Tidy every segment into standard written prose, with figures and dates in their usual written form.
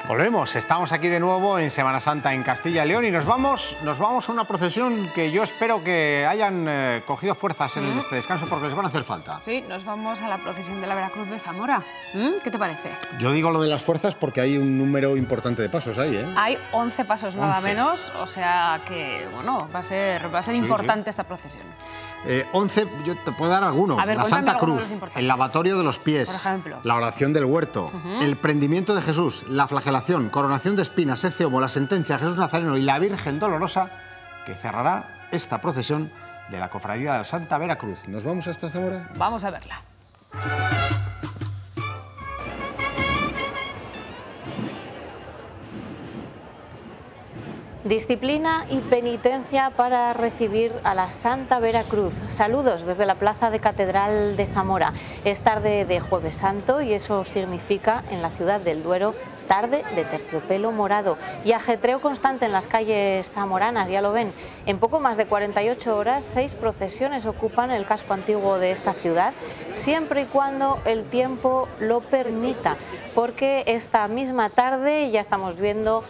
Volvemos, estamos aquí de nuevo en Semana Santa en Castilla y León y nos vamos a una procesión que yo espero que hayan cogido fuerzas en este descanso porque les van a hacer falta. Sí, nos vamos a la procesión de la Veracruz de Zamora. ¿Qué te parece? Yo digo lo de las fuerzas porque hay un número importante de pasos ahí, ¿eh? Hay 11 pasos nada menos, o sea que, bueno, va a ser importante esta procesión. 11, yo te puedo dar alguno. A ver, la Santa Cruz, el lavatorio de los pies, por ejemplo, la oración del huerto, el prendimiento de Jesús, la flagelación, coronación de espinas, ece homo, la sentencia, Jesús Nazareno y la Virgen Dolorosa, que cerrará esta procesión de la Cofradía de la Santa Veracruz. ¿Nos vamos hasta Zamora? Vamos a verla. Disciplina y penitencia para recibir a la Santa Veracruz. Saludos desde la Plaza de Catedral de Zamora. Es tarde de Jueves Santo y eso significa en la ciudad del Duero tarde de terciopelo morado y ajetreo constante en las calles zamoranas, ya lo ven. En poco más de 48 horas, 6 procesiones ocupan el casco antiguo de esta ciudad, siempre y cuando el tiempo lo permita, porque esta misma tarde ya estamos viendo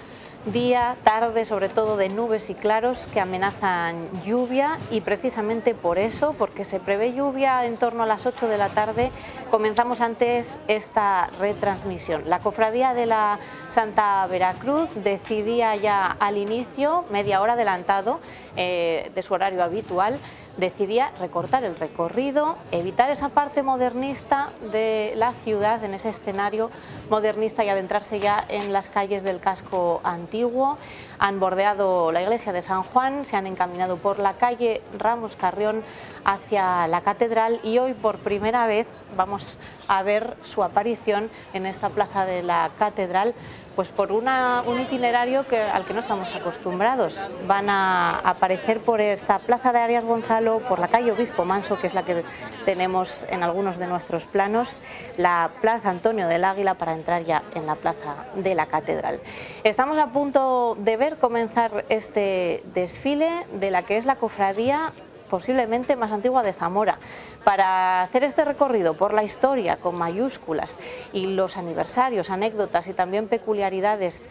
día, tarde, sobre todo de nubes y claros que amenazan lluvia y precisamente por eso, porque se prevé lluvia en torno a las 8 de la tarde, comenzamos antes esta retransmisión. La Cofradía de la Santa Veracruz decidía ya al inicio, media hora adelantado de su horario habitual, decidía recortar el recorrido, evitar esa parte modernista de la ciudad, en ese escenario modernista y adentrarse ya en las calles del casco antiguo. Han bordeado la iglesia de San Juan, se han encaminado por la calle Ramos Carrión hacia la catedral y hoy por primera vez vamos a ver su aparición en esta plaza de la catedral, pues por un itinerario al que no estamos acostumbrados. Van a aparecer por esta plaza de Arias Gonzalo, por la calle Obispo Manso, que es la que tenemos en algunos de nuestros planos, la plaza Antonio del Águila para entrar ya en la plaza de la catedral. Estamos a punto de ver comenzar este desfile de la que es la cofradía posiblemente más antigua de Zamora. Para hacer este recorrido por la historia con mayúsculas y los aniversarios, anécdotas y también peculiaridades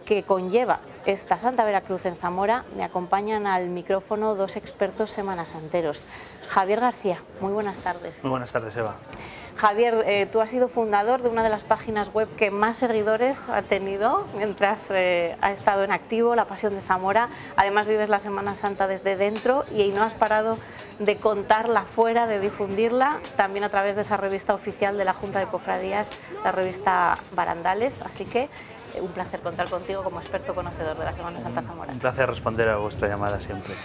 que conlleva esta Santa Veracruz en Zamora, me acompañan al micrófono 2 expertos semanasanteros. Javier García, muy buenas tardes. Muy buenas tardes, Eva. Javier, tú has sido fundador de una de las páginas web que más seguidores ha tenido mientras ha estado en activo, La Pasión de Zamora. Además vives la Semana Santa desde dentro y no has parado de contarla fuera, de difundirla, también a través de esa revista oficial de la Junta de Cofradías, la revista Barandales. Así que un placer contar contigo como experto conocedor de la Semana Santa Zamora. Un placer responder a vuestra llamada siempre.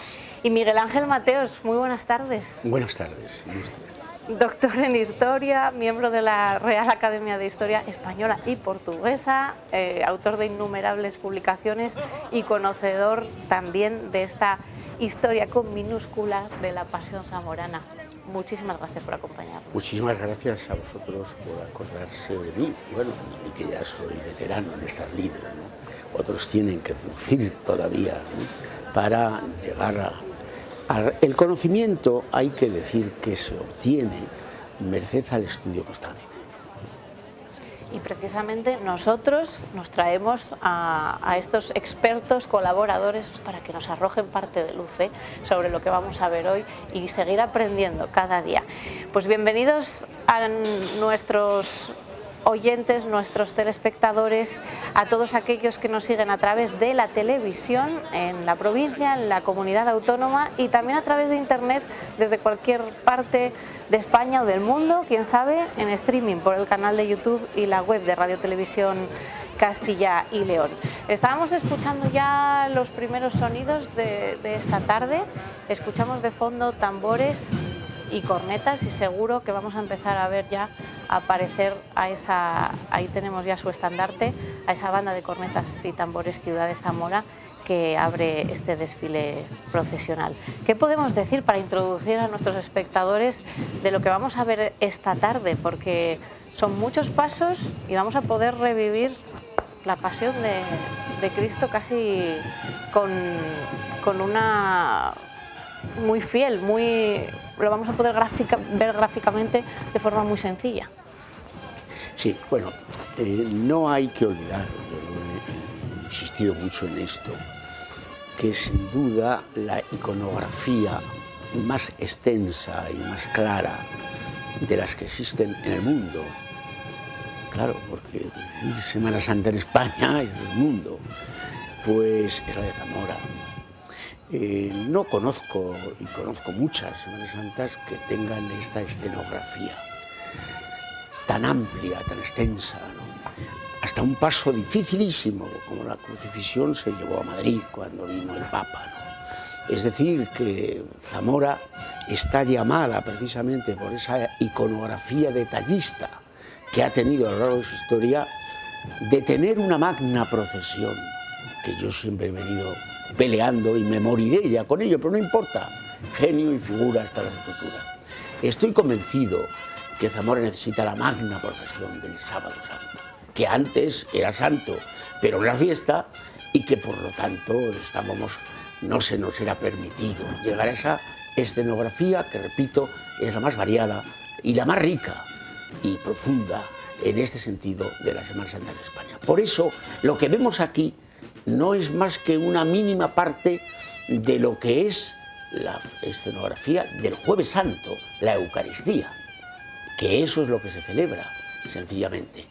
Y Miguel Ángel Mateos, muy buenas tardes. Buenas tardes, ilustre. Doctor en Historia, miembro de la Real Academia de Historia Española y Portuguesa, autor de innumerables publicaciones y conocedor también de esta historia con minúscula de la Pasión zamorana. Muchísimas gracias por acompañarnos. Muchísimas gracias a vosotros por acordarse de mí. Bueno, y que ya soy veterano en estas lides, ¿no? Otros tienen que sufrir todavía, ¿no? Para llegar el conocimiento, hay que decir que se obtiene merced al estudio constante. Y precisamente nosotros nos traemos a estos expertos colaboradores para que nos arrojen parte de luz sobre lo que vamos a ver hoy y seguir aprendiendo cada día. Pues bienvenidos a nuestros oyentes, nuestros telespectadores, a todos aquellos que nos siguen a través de la televisión en la provincia, en la comunidad autónoma y también a través de internet desde cualquier parte de España o del mundo, quién sabe, en streaming por el canal de YouTube y la web de Radio Televisión Castilla y León. Estábamos escuchando ya los primeros sonidos de esta tarde, escuchamos de fondo tambores y cornetas y seguro que vamos a empezar a ver ya aparecer a esa, ahí tenemos ya su estandarte, a esa banda de cornetas y tambores Ciudad de Zamora que abre este desfile procesional. ¿Qué podemos decir para introducir a nuestros espectadores de lo que vamos a ver esta tarde? Porque son muchos pasos y vamos a poder revivir la pasión de Cristo casi con una muy fiel, lo vamos a poder ver gráficamente de forma muy sencilla. Sí, bueno, no hay que olvidar, yo lo he insistido mucho en esto, que sin duda la iconografía más extensa y más clara de las que existen en el mundo, claro, porque decir Semana Santa en España es el mundo, pues es la de Zamora. No conozco, y conozco muchas Semanas Santas que tengan esta escenografía tan amplia, tan extensa, ¿no? Hasta un paso dificilísimo, como la crucifixión se llevó a Madrid cuando vino el Papa, ¿no? Es decir, que Zamora está llamada precisamente por esa iconografía detallista que ha tenido a lo largo de su historia, de tener una magna procesión, que yo siempre he venido peleando y me moriré ya con ello, pero no importa, genio y figura hasta la sepultura. Estoy convencido que Zamora necesita la magna procesión del Sábado Santo, que antes era santo, pero era fiesta, y que por lo tanto no se nos era permitido llegar a esa escenografía que, repito, es la más variada y la más rica y profunda en este sentido de la Semana Santa de España. Por eso lo que vemos aquí no es más que una mínima parte de lo que es la escenografía del Jueves Santo, la Eucaristía, que eso es lo que se celebra, sencillamente.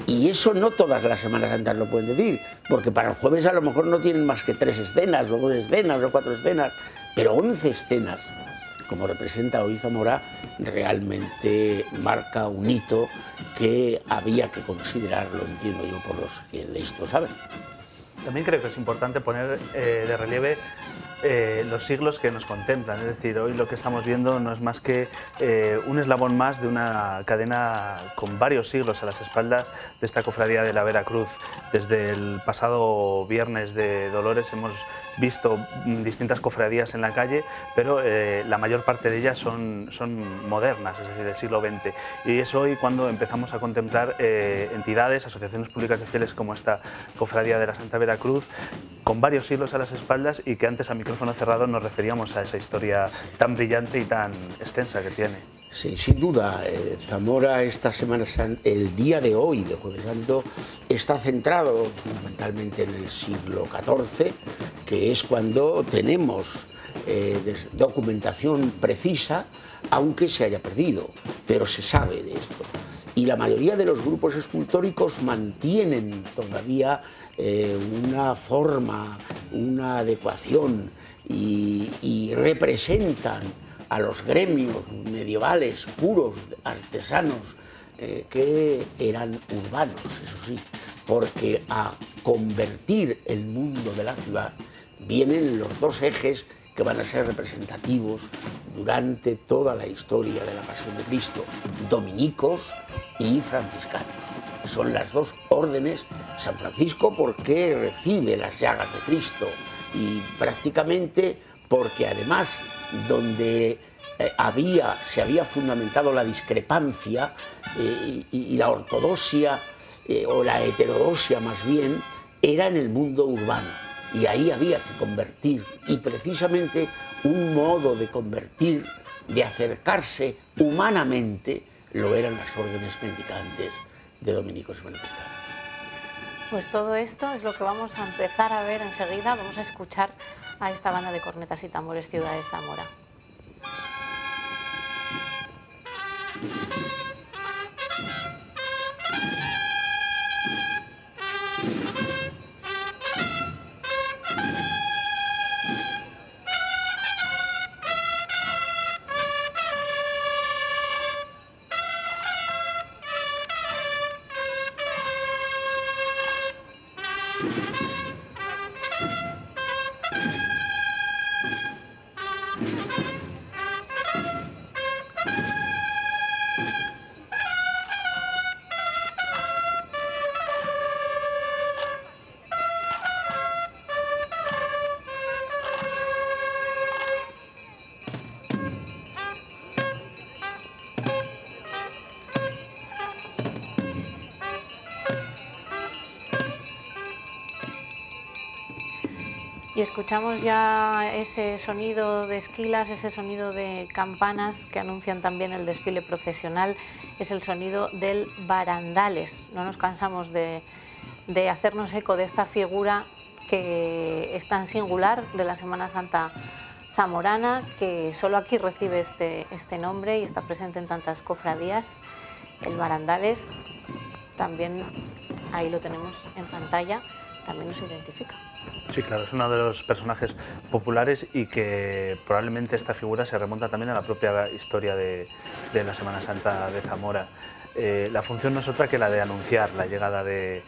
Y eso no todas las Semanas Santas lo pueden decir, porque para el jueves a lo mejor no tienen más que 3 escenas, o 2 escenas, o 4 escenas, pero 11 escenas, como representa hoy Zamora, realmente marca un hito que había que considerarlo, entiendo yo, por los que de esto saben. También creo que es importante poner de relieve los siglos que nos contemplan, es decir, hoy lo que estamos viendo no es más que un eslabón más de una cadena con varios siglos a las espaldas de esta cofradía de la Veracruz. Desde el pasado viernes de Dolores hemos visto distintas cofradías en la calle, pero la mayor parte de ellas son modernas, es decir, del siglo XX. Y es hoy cuando empezamos a contemplar entidades, asociaciones públicas de fieles como esta cofradía de la Santa Veracruz, con varios siglos a las espaldas, y que antes a micrófono cerrado nos referíamos a esa historia tan brillante y tan extensa que tiene. Sí, sin duda, Zamora esta Semana Santa, el día de hoy de Jueves Santo, está centrado fundamentalmente en el siglo XIV, que es cuando tenemos documentación precisa, aunque se haya perdido, pero se sabe de esto. Y la mayoría de los grupos escultóricos mantienen todavía una forma, una adecuación y representan a los gremios medievales puros, artesanos, que eran urbanos, eso sí, porque a convertir el mundo de la ciudad vienen los 2 ejes que van a ser representativos durante toda la historia de la Pasión de Cristo, dominicos y franciscanos. Son las 2 órdenes. San Francisco porque recibe las llagas de Cristo, y prácticamente porque además donde se había fundamentado la discrepancia y la ortodoxia, o la heterodoxia más bien, era en el mundo urbano, y ahí había que convertir, y precisamente un modo de convertir, de acercarse humanamente, lo eran las órdenes mendicantes de dominicos y franciscanos. Pues todo esto es lo que vamos a empezar a ver enseguida. Vamos a escuchar a esta banda de cornetas y tambores Ciudad de Zamora. Y escuchamos ya ese sonido de esquilas, ese sonido de campanas que anuncian también el desfile procesional. Es el sonido del barandales. No nos cansamos de hacernos eco de esta figura que es tan singular de la Semana Santa zamorana, que solo aquí recibe este nombre y está presente en tantas cofradías. El barandales, también ahí lo tenemos en pantalla, también nos identifica. Sí, claro, es uno de los personajes populares y que probablemente esta figura se remonta también a la propia historia de la Semana Santa de Zamora. La función no es otra que la de anunciar la llegada del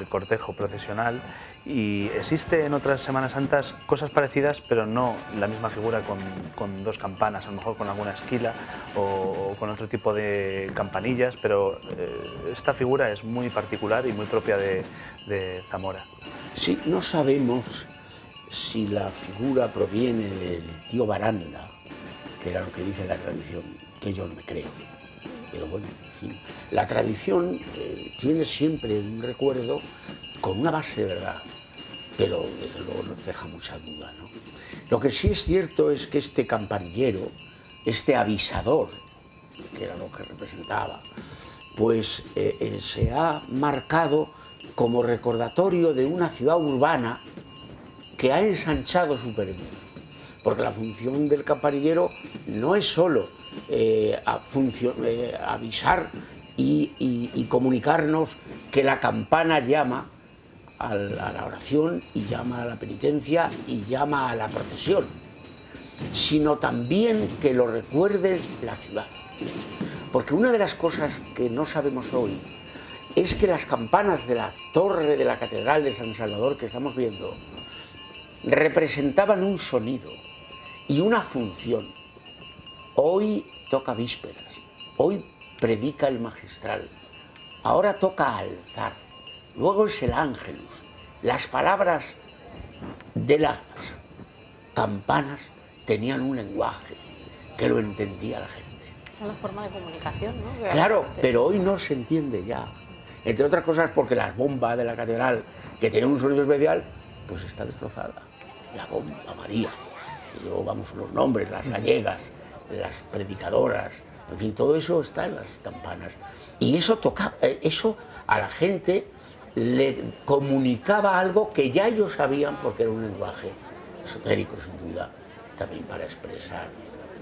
cortejo procesional, y existe en otras Semanas Santas cosas parecidas, pero no la misma figura con dos campanas, a lo mejor con alguna esquila o con otro tipo de campanillas, pero esta figura es muy particular y muy propia de Zamora. Sí, no sabemos si la figura proviene del tío Baranda, que era lo que dice la tradición, que yo no me creo. Pero bueno, sí. La tradición tiene siempre un recuerdo con una base de verdad, pero desde luego nos deja mucha duda, ¿no? Lo que sí es cierto es que este campanillero, este avisador, que era lo que representaba, pues se ha marcado como recordatorio de una ciudad urbana que ha ensanchado su perímetro. Porque la función del campanillero no es solo avisar y comunicarnos que la campana llama a la oración y llama a la penitencia y llama a la procesión, sino también que lo recuerde la ciudad. Porque una de las cosas que no sabemos hoy es que las campanas de la torre de la Catedral de San Salvador que estamos viendo representaban un sonido y una función. Hoy toca vísperas, hoy predica el magistral, ahora toca alzar, luego es el ángelus. Las palabras de las campanas tenían un lenguaje que lo entendía la gente. Una forma de comunicación, ¿no? Claro, pero hoy no se entiende ya. Entre otras cosas porque la bomba de la catedral, que tiene un sonido especial, pues está destrozada. La bomba María. Y luego vamos los nombres, las gallegas, las predicadoras, en fin, todo eso está en las campanas. Y eso a la gente le comunicaba algo que ya ellos sabían, porque era un lenguaje esotérico, sin duda, también para expresar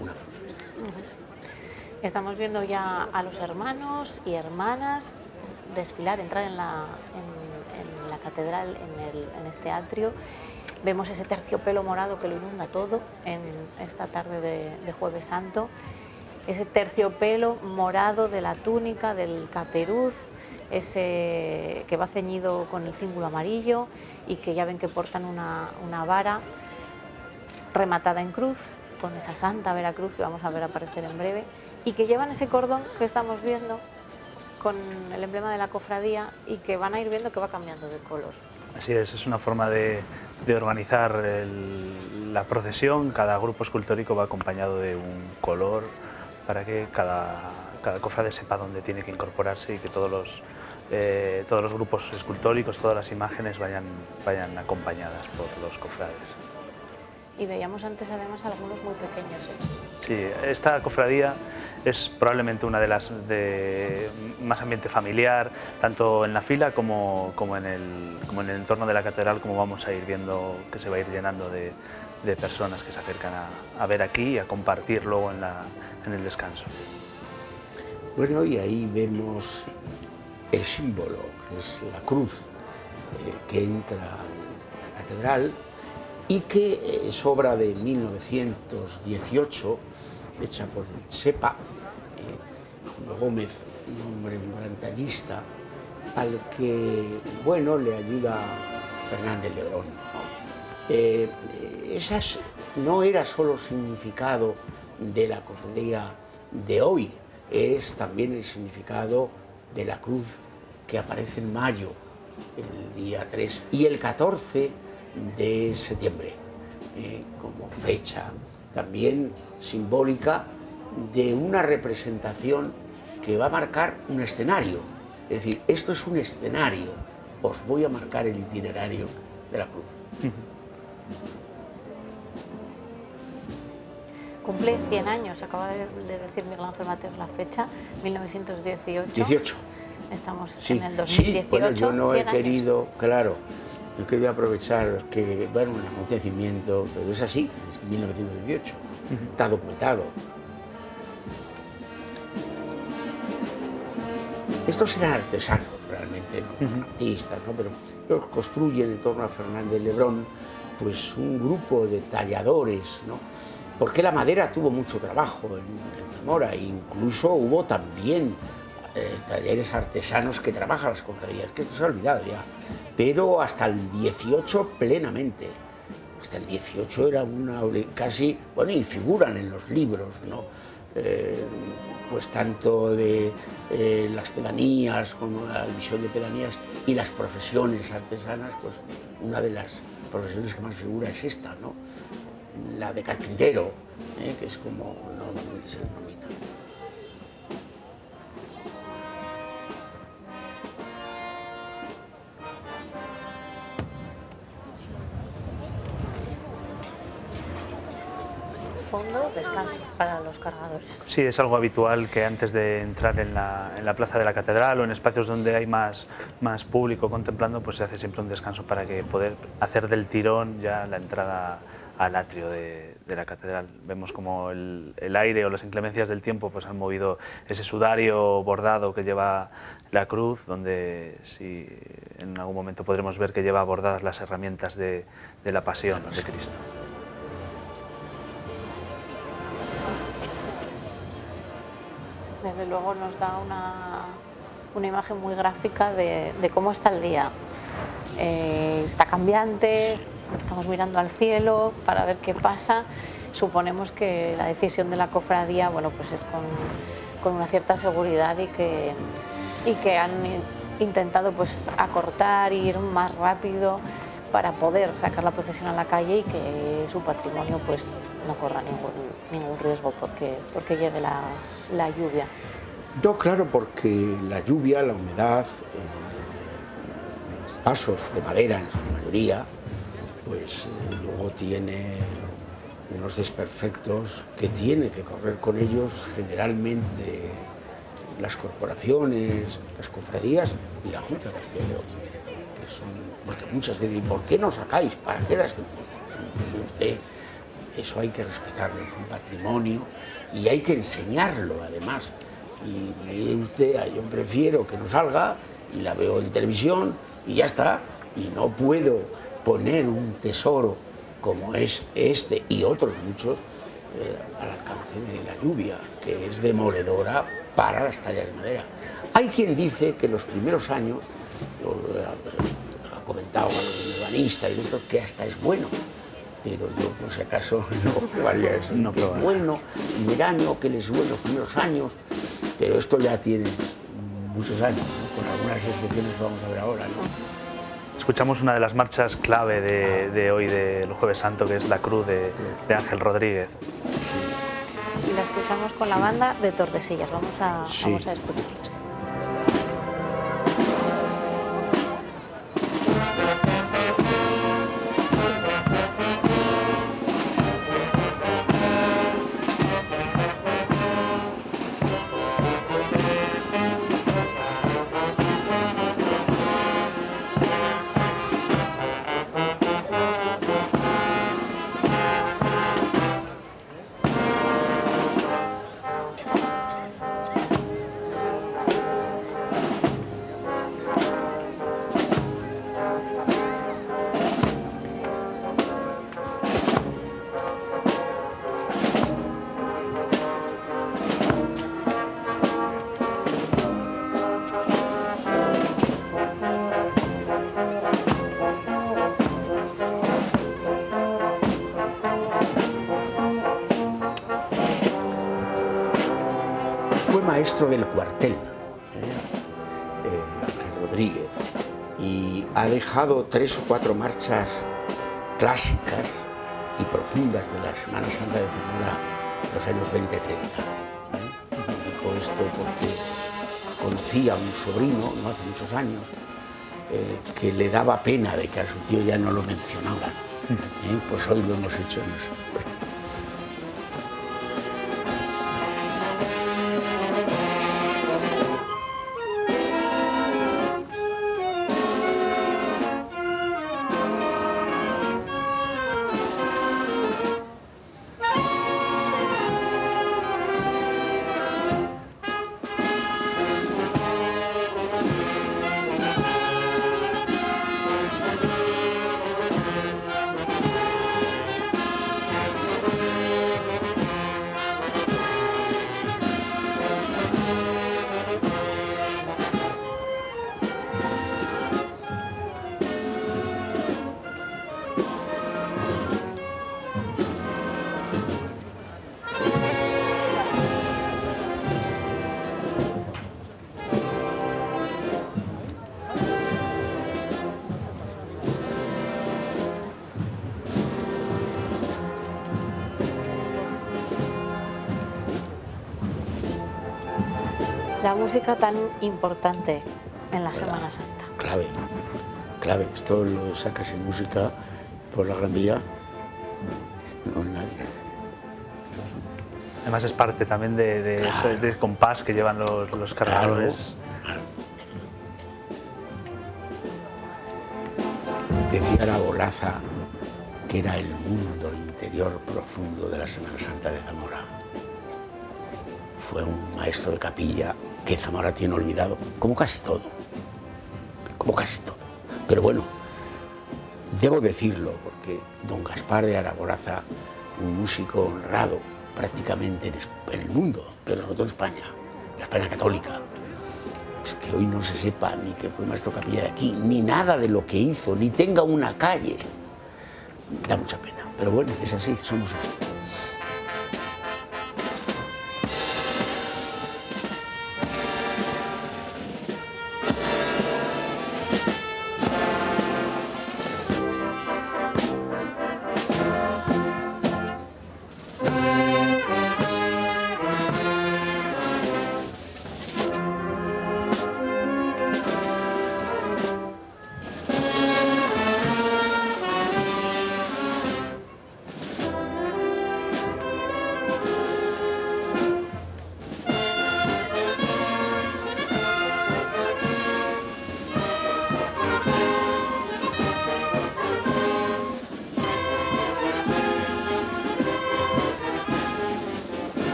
una función. Estamos viendo ya a los hermanos y hermanas desfilar, entrar en la catedral, en este atrio. Vemos ese terciopelo morado que lo inunda todo en esta tarde de Jueves Santo. Ese terciopelo morado de la túnica, del caperuz, ese que va ceñido con el cíngulo amarillo y que ya ven que portan una vara rematada en cruz, con esa Santa Veracruz que vamos a ver aparecer en breve, y que llevan ese cordón que estamos viendo con el emblema de la cofradía y que van a ir viendo que va cambiando de color. Así es una forma de organizar la procesión. Cada grupo escultórico va acompañado de un color para que cada cofrade sepa dónde tiene que incorporarse y que todos los grupos escultóricos, todas las imágenes vayan acompañadas por los cofrades. Y veíamos antes además algunos muy pequeños, ¿eh? Sí, esta cofradía es probablemente una de las de más ambiente familiar, tanto en la fila como en el entorno de la catedral, como vamos a ir viendo que se va a ir llenando de personas que se acercan a ver aquí y a compartir luego en el descanso. Bueno, y ahí vemos el símbolo, que es la cruz, que entra en la catedral y que es obra de 1918, hecha por Sepa Gómez, un gran tallista, al que, bueno, le ayuda Fernández Lebrón, ¿no? Esas no era solo significado de la cofradía de hoy, es también el significado de la cruz que aparece en mayo, el día 3 y el 14 de septiembre, como fecha también simbólica de una representación que va a marcar un escenario. Es decir, esto es un escenario, os voy a marcar el itinerario de la cruz. Cumple 100 años, acaba de decir Miguel Ángel Mateos la fecha, 1918. 18. Estamos Sí, en el 2018. sí, bueno, yo no he 100 años. querido, claro, no he querido aprovechar que, bueno, un acontecimiento, pero es así, es 1918, está documentado. Estos eran artesanos realmente, no artistas, ¿no? Pero los construyen en torno a Fernández Lebrón, pues un grupo de talladores, ¿no? Porque la madera tuvo mucho trabajo en Zamora, e incluso hubo también talleres artesanos que trabajan las cofradías, que esto se ha olvidado ya, pero hasta el 18 plenamente. Hasta el 18 era casi, bueno, y figuran en los libros, ¿no? Pues tanto de las pedanías como la división de pedanías y las profesiones artesanas, pues una de las profesiones que más figura es esta, ¿no? La de carpintero, que es como normalmente se denomina. Fondo, descanso para los cargadores. Sí, es algo habitual que antes de entrar en la plaza de la catedral o en espacios donde hay más público contemplando, pues se hace siempre un descanso para que poder hacer del tirón ya la entrada al atrio de la catedral. Vemos como el aire o las inclemencias del tiempo pues han movido ese sudario bordado que lleva la cruz, donde sí, en algún momento podremos ver que lleva bordadas las herramientas de la pasión de Cristo. Desde luego nos da una imagen muy gráfica de cómo está el día. Está cambiante, estamos mirando al cielo para ver qué pasa. Suponemos que la decisión de la cofradía, bueno, pues es con una cierta seguridad y que han intentado pues acortar, ir más rápido para poder sacar la procesión a la calle y que su patrimonio pues no corra ningún riesgo porque llegue la lluvia. No, claro, porque la lluvia, la humedad, pasos de madera en su mayoría, pues luego tiene unos desperfectos que tiene que correr con ellos generalmente las corporaciones, las cofradías y la Junta de Castilla y León, que son, porque muchas veces, ¿por qué no sacáis? ¿Para qué las usted? Eso hay que respetarlo, es un patrimonio y hay que enseñarlo además. Y me dice usted, yo prefiero que no salga y la veo en televisión y ya está, y no puedo poner un tesoro como es este y otros muchos al alcance de la lluvia, que es demoledora para las tallas de madera. Hay quien dice que los primeros años, yo ha comentado el urbanista y de esto, que hasta es bueno, pero yo por si acaso no haría eso. No, es bueno, el primer año, que les sube los primeros años, pero esto ya tiene muchos años, ¿no? Con algunas excepciones que vamos a ver ahora, ¿no? Escuchamos una de las marchas clave de hoy, del Jueves Santo, que es la Cruz de Ángel Rodríguez. Y la escuchamos con la banda de Tordesillas. Vamos a escucharlas. Maestro del cuartel, Ángel Rodríguez, y ha dejado 3 o 4 marchas clásicas y profundas de la Semana Santa de Zamora en los años 20-30. Dijo esto porque conocía a un sobrino, no hace muchos años, que le daba pena de que a su tío ya no lo mencionaban. Pues hoy lo hemos hecho en eso. La música tan importante en la Semana Santa. Clave, clave. Esto lo sacas sin música por la Gran Vía, no nadie. Además es parte también de ese compás que llevan los cargadores. Claro. Decía Aragolaza que era el mundo interior profundo de la Semana Santa de Zamora. Fue un maestro de capilla que Zamora tiene olvidado, como casi todo. Pero bueno, debo decirlo, porque don Gaspar de Aragolaza, un músico honrado prácticamente en el mundo, pero sobre todo en España, la España católica, pues que hoy no se sepa ni que fue maestro de capilla de aquí, ni nada de lo que hizo, ni tenga una calle, da mucha pena. Pero bueno, es así, somos así.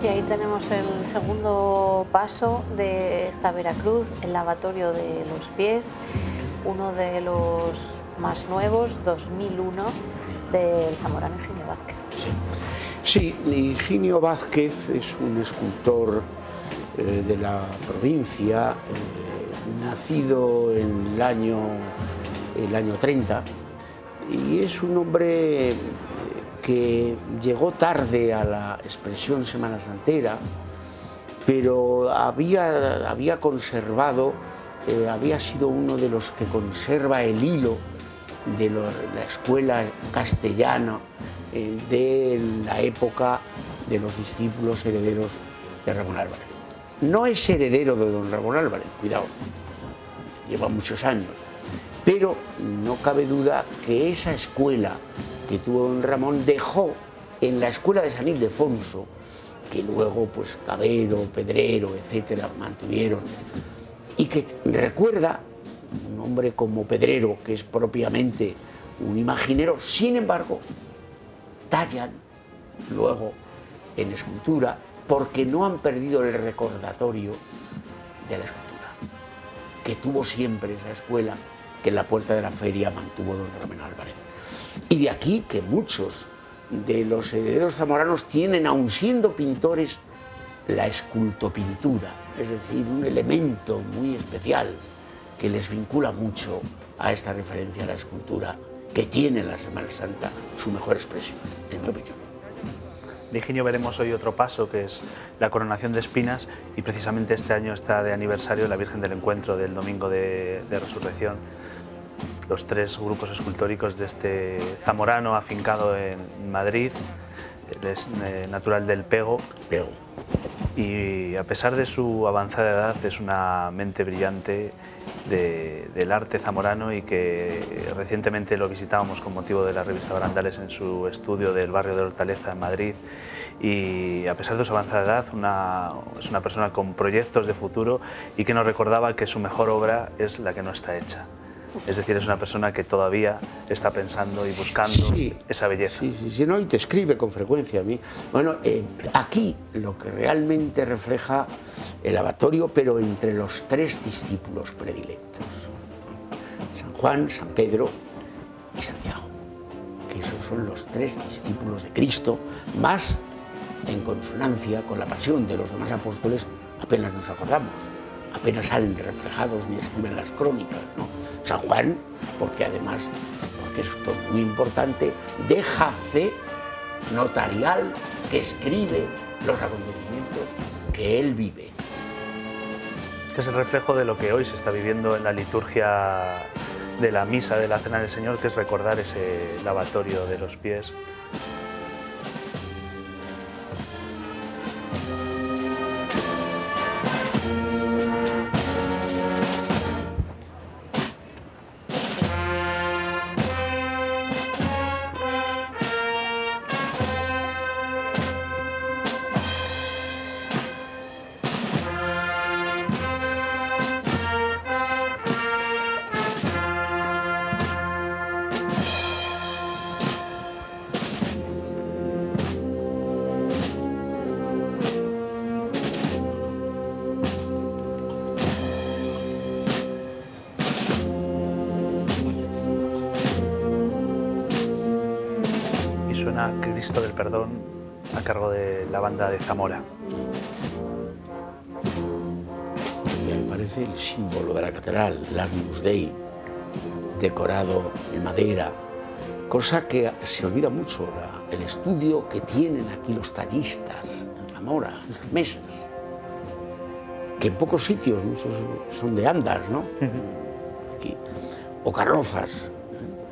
Y ahí tenemos el segundo paso de esta Veracruz, el lavatorio de los pies, uno de los más nuevos, 2001, del zamorano Higinio Vázquez. Sí, Higinio Vázquez es un escultor de la provincia, nacido en el año 30, y es un hombre que llegó tarde a la expresión semanasantera, pero había conservado, había sido uno de los que conserva el hilo de la escuela castellana de la época de los discípulos herederos de Ramón Álvarez. No es heredero de don Ramón Álvarez, cuidado, lleva muchos años, pero no cabe duda que esa escuela que tuvo don Ramón dejó en la escuela de San Ildefonso, que luego pues Cabero, Pedrero, etcétera, mantuvieron, y que recuerda un hombre como Pedrero, que es propiamente un imaginero, sin embargo, tallan luego en escultura porque no han perdido el recordatorio de la escultura, que tuvo siempre esa escuela que en la puerta de la feria mantuvo don Ramón Álvarez. Y de aquí que muchos de los herederos zamoranos tienen, aun siendo pintores, la escultopintura, es decir, un elemento muy especial que les vincula mucho a esta referencia a la escultura que tiene en la Semana Santa su mejor expresión, en mi opinión. De Higinio veremos hoy otro paso, que es la coronación de espinas, y precisamente este año está de aniversario la Virgen del Encuentro del Domingo de Resurrección. los 3 grupos escultóricos de este zamorano afincado en Madrid. Él es natural del Pego. Y a pesar de su avanzada edad es una mente brillante del arte zamorano, y que recientemente lo visitábamos con motivo de la revista Barandales en su estudio del barrio de Hortaleza en Madrid. Y a pesar de su avanzada edad es una persona con proyectos de futuro, y que nos recordaba que su mejor obra es la que no está hecha. Es decir, es una persona que todavía está pensando y buscando esa belleza. Sí, no, y te escribe con frecuencia a mí. Bueno, aquí lo que realmente refleja el lavatorio, pero entre los 3 discípulos predilectos: San Juan, San Pedro y Santiago, que esos son los 3 discípulos de Cristo, más en consonancia con la pasión de los demás apóstoles apenas nos acordamos, apenas salen reflejados ni escriben las crónicas, ¿no? San Juan, porque además, porque esto es muy importante, deja fe notarial que escribe los acontecimientos que él vive. Este es el reflejo de lo que hoy se está viviendo en la liturgia de la misa de la Cena del Señor, que es recordar ese lavatorio de los pies. Cristo del Perdón, a cargo de la banda de Zamora. Me parece el símbolo de la catedral, el Agnus Dei, decorado en madera, cosa que se olvida mucho, el estudio que tienen aquí los tallistas en Zamora, en las mesas, que en pocos sitios, muchos son de andas, ¿no? Aquí, o carrozas.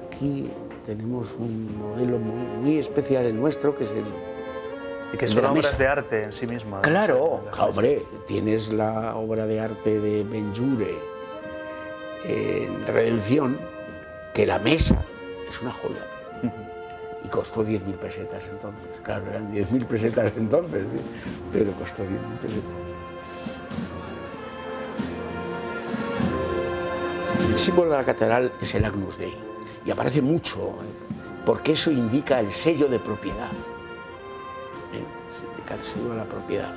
Aquí tenemos un modelo muy especial el nuestro, que es el... Y que son obras de arte en sí mismas. Claro, hombre, tienes la obra de arte de Benjure en Redención, que la mesa es una joya. Y costó 10.000 pesetas entonces. Claro, eran 10.000 pesetas entonces, ¿sí? Pero costó 10.000 pesetas. El símbolo de la catedral es el Agnus Dei. Y aparece mucho, porque eso indica el sello de propiedad. Se indica el sello de la propiedad.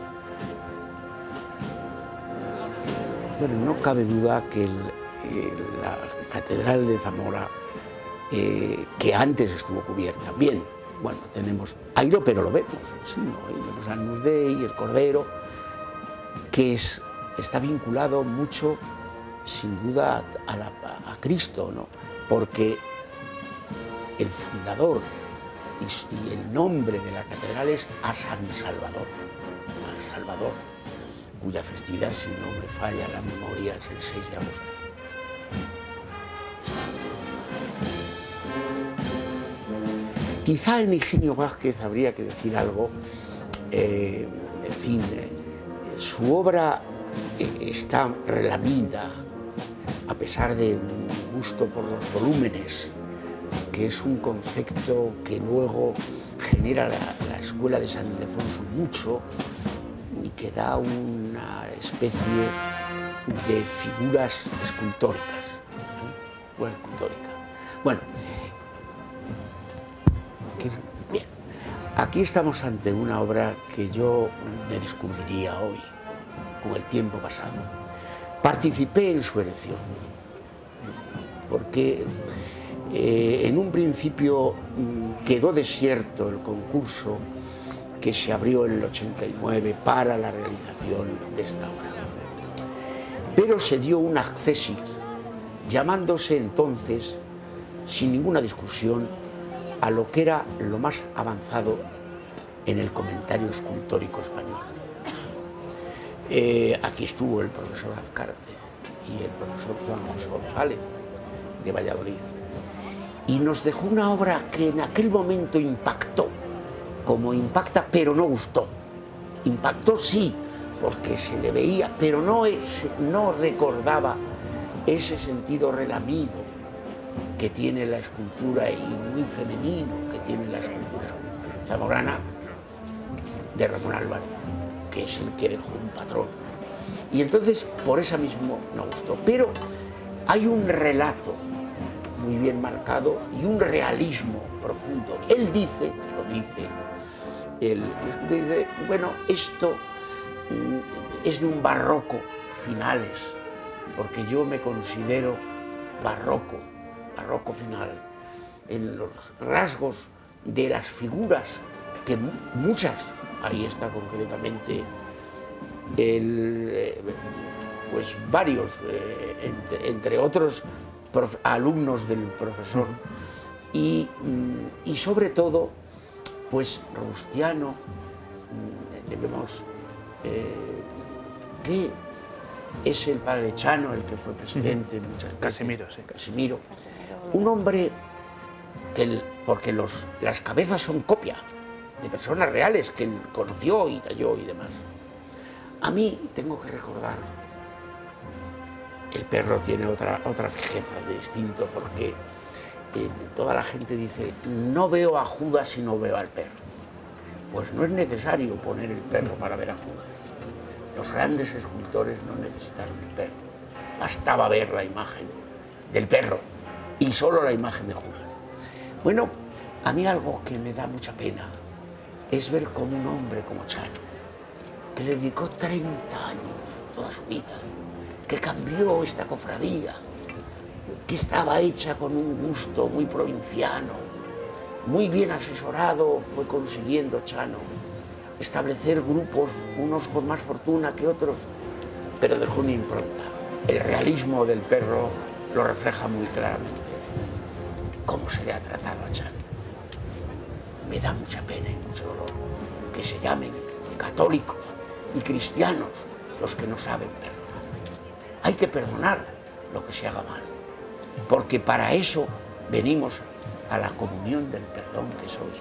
Bueno, no cabe duda que la catedral de Zamora, que antes estuvo cubierta, bien, bueno, tenemos aire, pero lo vemos, sí, ¿no? Vemos al Agnus Dei, el Cordero, que está vinculado mucho, sin duda, a Cristo, ¿no? Porque el fundador y el nombre de la catedral es a San Salvador, cuya festividad, si no me falla la memoria, es el 6 de agosto. Quizá en Higinio Vázquez habría que decir algo, en fin, su obra está relamida, a pesar de un gusto por los volúmenes, que es un concepto que luego genera la escuela de San Ildefonso mucho, y que da una especie de figuras escultóricas. Bueno, bien, aquí estamos ante una obra que yo me descubriría hoy, con el tiempo pasado. Participé en su erección, porque en un principio quedó desierto el concurso que se abrió en el 89 para la realización de esta obra. Pero se dio un accessit, llamándose entonces, sin ninguna discusión, a lo que era lo más avanzado en el comentario escultórico español. Aquí estuvo el profesor Azcárate y el profesor Juan José González, de Valladolid. Y nos dejó una obra que en aquel momento impactó, como impacta, pero no gustó. Impactó sí, porque se le veía, pero no recordaba ese sentido relamido que tiene la escultura y muy femenino que tiene la escultura zamorana de Ramón Álvarez, que es el que dejó un patrón. Y entonces por eso mismo no gustó. Pero hay un relato muy bien marcado y un realismo profundo. Él dice, él dice, bueno, esto es de un barroco finales, porque yo me considero barroco final, en los rasgos de las figuras, que muchas, ahí está concretamente pues varios, entre otros alumnos del profesor, y sobre todo, pues Robustiano, le vemos que es el padre Chano, el que fue presidente muchas veces. Casimiro, sí. Casimiro. Un hombre que, porque las cabezas son copia de personas reales que él conoció y talló y demás. A mí tengo que recordar, el perro tiene otra fijeza de instinto, porque toda la gente dice, no veo a Judas si no veo al perro. Pues no es necesario poner el perro para ver a Judas. Los grandes escultores no necesitaron el perro. Bastaba ver la imagen del perro y solo la imagen de Judas. Bueno, a mí algo que me da mucha pena es ver como un hombre como Chano, que le dedicó 30 años, toda su vida, que cambió esta cofradía, que estaba hecha con un gusto muy provinciano, muy bien asesorado, fue consiguiendo Chano establecer grupos, unos con más fortuna que otros, pero dejó una impronta. El realismo del perro lo refleja muy claramente. ¿Cómo se le ha tratado a Chano? Me da mucha pena y mucho dolor que se llamen católicos y cristianos los que no saben perdonar. Hay que perdonar lo que se haga mal, porque para eso venimos a la comunión del perdón que es hoy.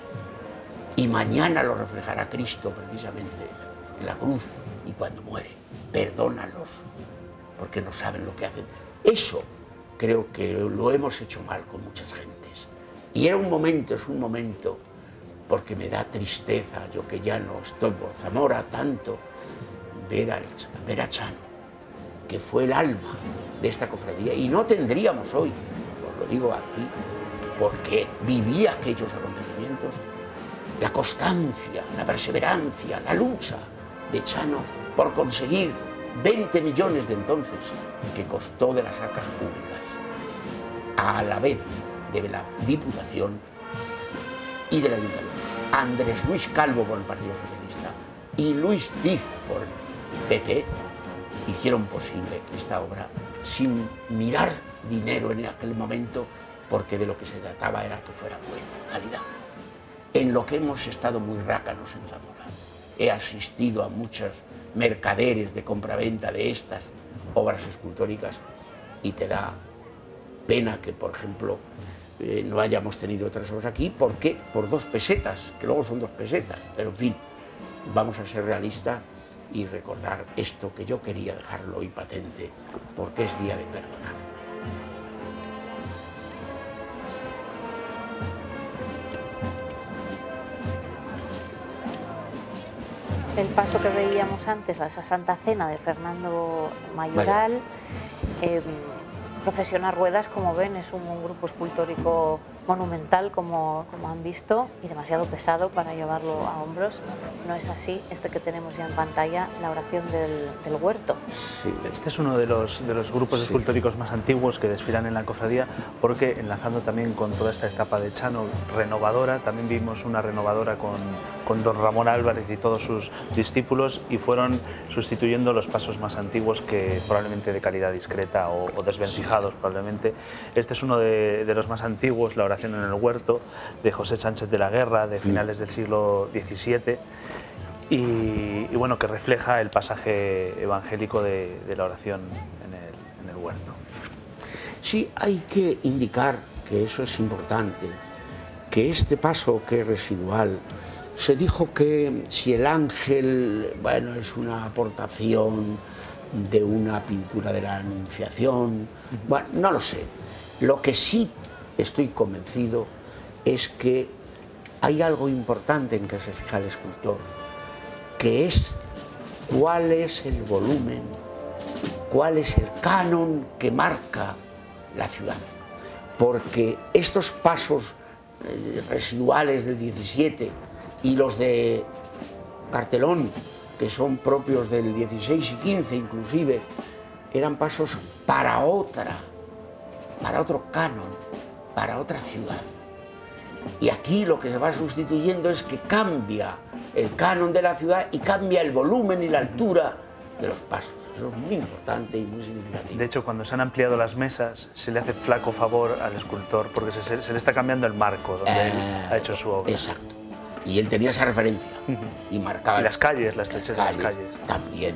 Y mañana lo reflejará Cristo precisamente en la cruz y cuando muere. Perdónalos, porque no saben lo que hacen. Eso creo que lo hemos hecho mal con muchas gentes. Y era un momento, es un momento, porque me da tristeza, yo que ya no estoy por Zamora tanto, ver a Chano, que fue el alma de esta cofradía. Y no tendríamos hoy, os lo digo aquí, porque vivía aquellos acontecimientos, la constancia, la perseverancia, la lucha de Chano por conseguir 20 millones de entonces, que costó de las arcas públicas, a la vez de la Diputación y del Ayuntamiento. Andrés Luis Calvo por el Partido Socialista y Luis Cid por el PP hicieron posible esta obra sin mirar dinero en aquel momento, porque de lo que se trataba era que fuera buena calidad. En lo que hemos estado muy rácanos en Zamora. He asistido a muchos mercaderes de compraventa de estas obras escultóricas y te da pena que, por ejemplo, no hayamos tenido otras obras aquí, porque por 2 pesetas, que luego son 2 pesetas, pero en fin, vamos a ser realistas y recordar esto que yo quería dejarlo hoy patente, porque es día de perdonar. El paso que veíamos antes a esa Santa Cena de Fernando Mayoral, Procesión a Ruedas, como ven, es un grupo escultórico monumental, como han visto, y demasiado pesado para llevarlo a hombros. No es así este que tenemos ya en pantalla, la oración del huerto. Sí, este es uno de los grupos escultóricos más antiguos que desfilan en la cofradía, porque enlazando también con toda esta etapa de Chano renovadora, también vimos una renovadora con don Ramón Álvarez y todos sus discípulos, y fueron sustituyendo los pasos más antiguos, que probablemente de calidad discreta o desvencijados probablemente. Este es uno de los más antiguos, la oración en el huerto, de José Sánchez de la Guerra, de finales del siglo XVII, y bueno, que refleja el pasaje evangélico de la oración en el huerto. Sí, hay que indicar que eso es importante, que este paso que es residual, se dijo que si el ángel, bueno, es una aportación de una pintura de la Anunciación, bueno, no lo sé. Lo que sí estoy convencido es que hay algo importante en que se fija el escultor, que es cuál es el volumen, cuál es el canon que marca la ciudad. Porque estos pasos residuales del 17 y los de Cartelón, que son propios del 16 y 15 inclusive, eran pasos para otro canon, para otra ciudad. Y aquí lo que se va sustituyendo es que cambia el canon de la ciudad y cambia el volumen y la altura de los pasos. Eso es muy importante y muy significativo. De hecho, cuando se han ampliado las mesas, se le hace flaco favor al escultor, porque se le está cambiando el marco donde él ha hecho su obra. Exacto. Y él tenía esa referencia y marcaba... Y las calles, la estrechez de las calles. También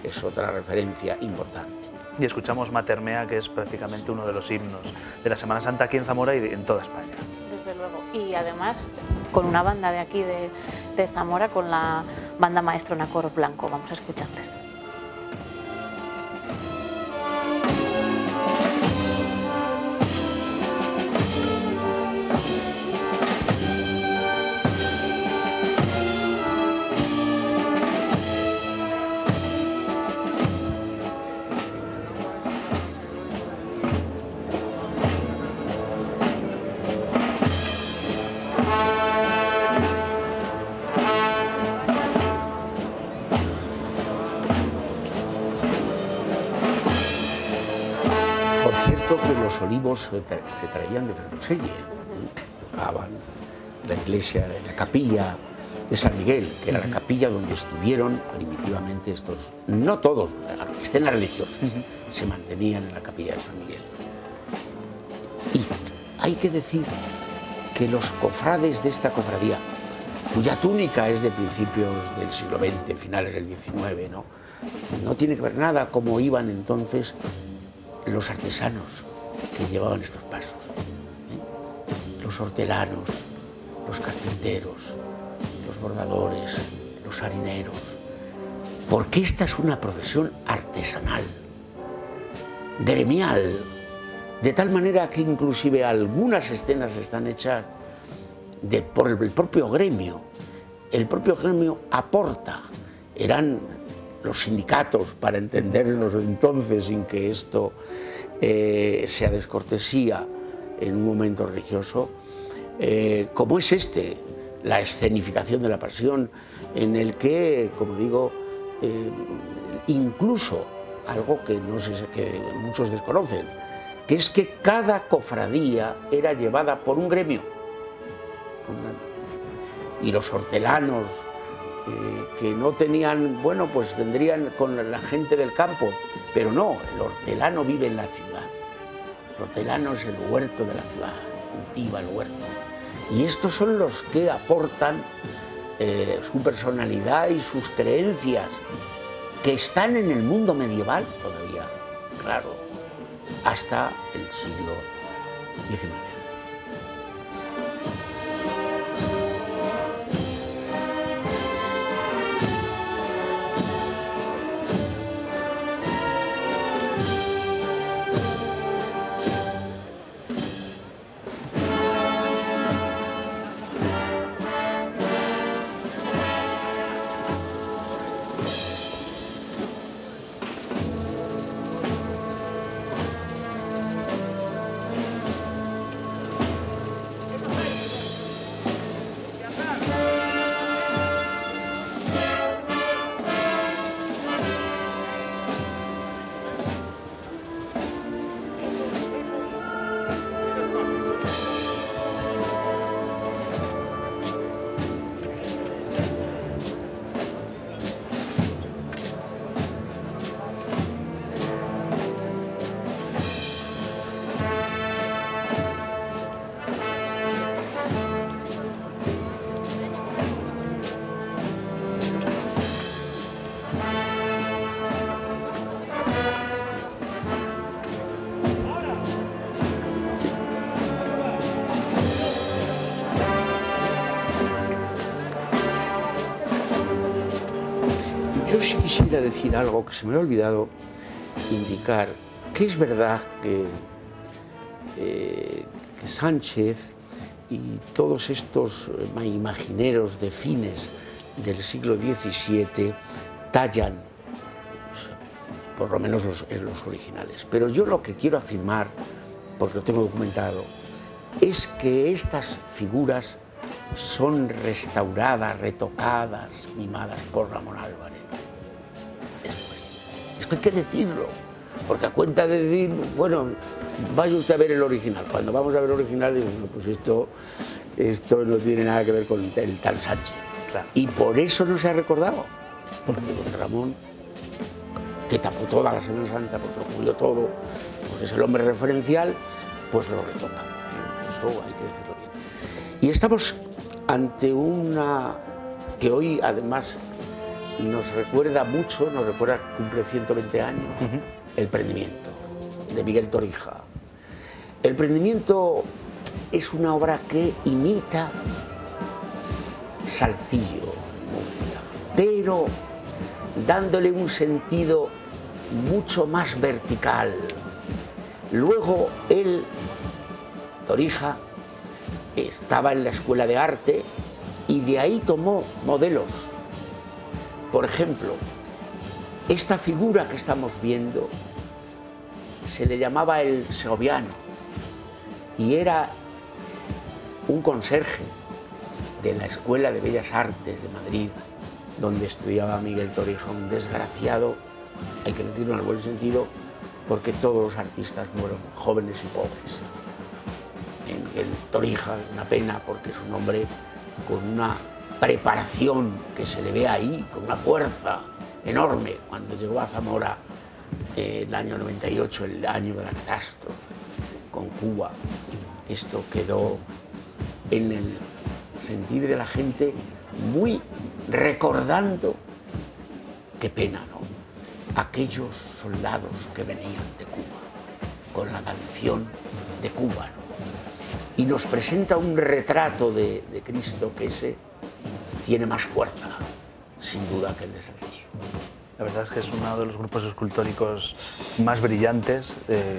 es otra referencia importante. Y escuchamos Mater Mea, que es prácticamente uno de los himnos de la Semana Santa aquí en Zamora y en toda España. Desde luego. Y además con una banda de aquí de Zamora, con la banda Maestro Nacor Blanco. Vamos a escucharles. Los olivos se traían de Fermoselle, tocaban la iglesia, la capilla de San Miguel, que era la capilla donde estuvieron primitivamente estos, no todos, las escenas religiosas, se mantenían en la capilla de San Miguel. Y hay que decir que los cofrades de esta cofradía, cuya túnica es de principios del siglo XX, finales del XIX, no tiene que ver nada cómo iban entonces los artesanos que llevaban estos pasos, los hortelanos, los carpinteros, los bordadores, los harineros, porque esta es una profesión artesanal, gremial, de tal manera que inclusive algunas escenas están hechas por el propio gremio. El propio gremio aporta, eran los sindicatos, para entendernos entonces, sin que esto sea descortesía en un momento religioso, como es la escenificación de la pasión, en el que, como digo, incluso algo que no sé, que muchos desconocen, que es que cada cofradía era llevada por un gremio. Y los hortelanos que no tenían, bueno, pues tendrían con la gente del campo, pero no, el hortelano vive en la ciudad. El hortelano es el huerto de la ciudad, cultiva el huerto. Y estos son los que aportan su personalidad y sus creencias, que están en el mundo medieval todavía, claro, hasta el siglo XIX. sí quisiera decir algo que se me ha olvidado indicar, que es verdad que Sánchez y todos estos imagineros de fines del siglo XVII tallan, por lo menos los originales. Pero yo lo que quiero afirmar, porque lo tengo documentado, es que estas figuras son restauradas, retocadas, mimadas por Ramón Álvarez. Después, esto hay que decirlo, porque a cuenta de decir, bueno, vaya usted a ver el original. Cuando vamos a ver el original, digo, no, pues esto no tiene nada que ver con el tal Sánchez. Claro. Y por eso no se ha recordado, porque don Ramón, que tapó toda la Semana Santa, porque lo cubrió todo, porque es el hombre referencial, pues lo retoca. Eso hay que decirlo bien. Y estamos ante una que hoy además nos recuerda mucho, cumple 120 años, El prendimiento, de Miguel Torija. El prendimiento es una obra que imita Salzillo, Murcia, pero dándole un sentido mucho más vertical. Luego él, Torija, estaba en la escuela de arte y de ahí tomó modelos. Por ejemplo, esta figura que estamos viendo se le llamaba el segoviano y era un conserje de la Escuela de Bellas Artes de Madrid, donde estudiaba Miguel Torija, un desgraciado, hay que decirlo en el buen sentido, porque todos los artistas mueren jóvenes y pobres. En Torija, una pena, porque es un hombre con una preparación que se le ve ahí, con una fuerza enorme. Cuando llegó a Zamora, el año 98, el año de la catástrofe, con Cuba, esto quedó en el sentir de la gente muy recordando, qué pena, ¿no?, aquellos soldados que venían de Cuba, con la canción de Cuba, ¿no? Y nos presenta un retrato de Cristo que ese tiene más fuerza, sin duda, que el de Salzillo. La verdad es que es uno de los grupos escultóricos más brillantes,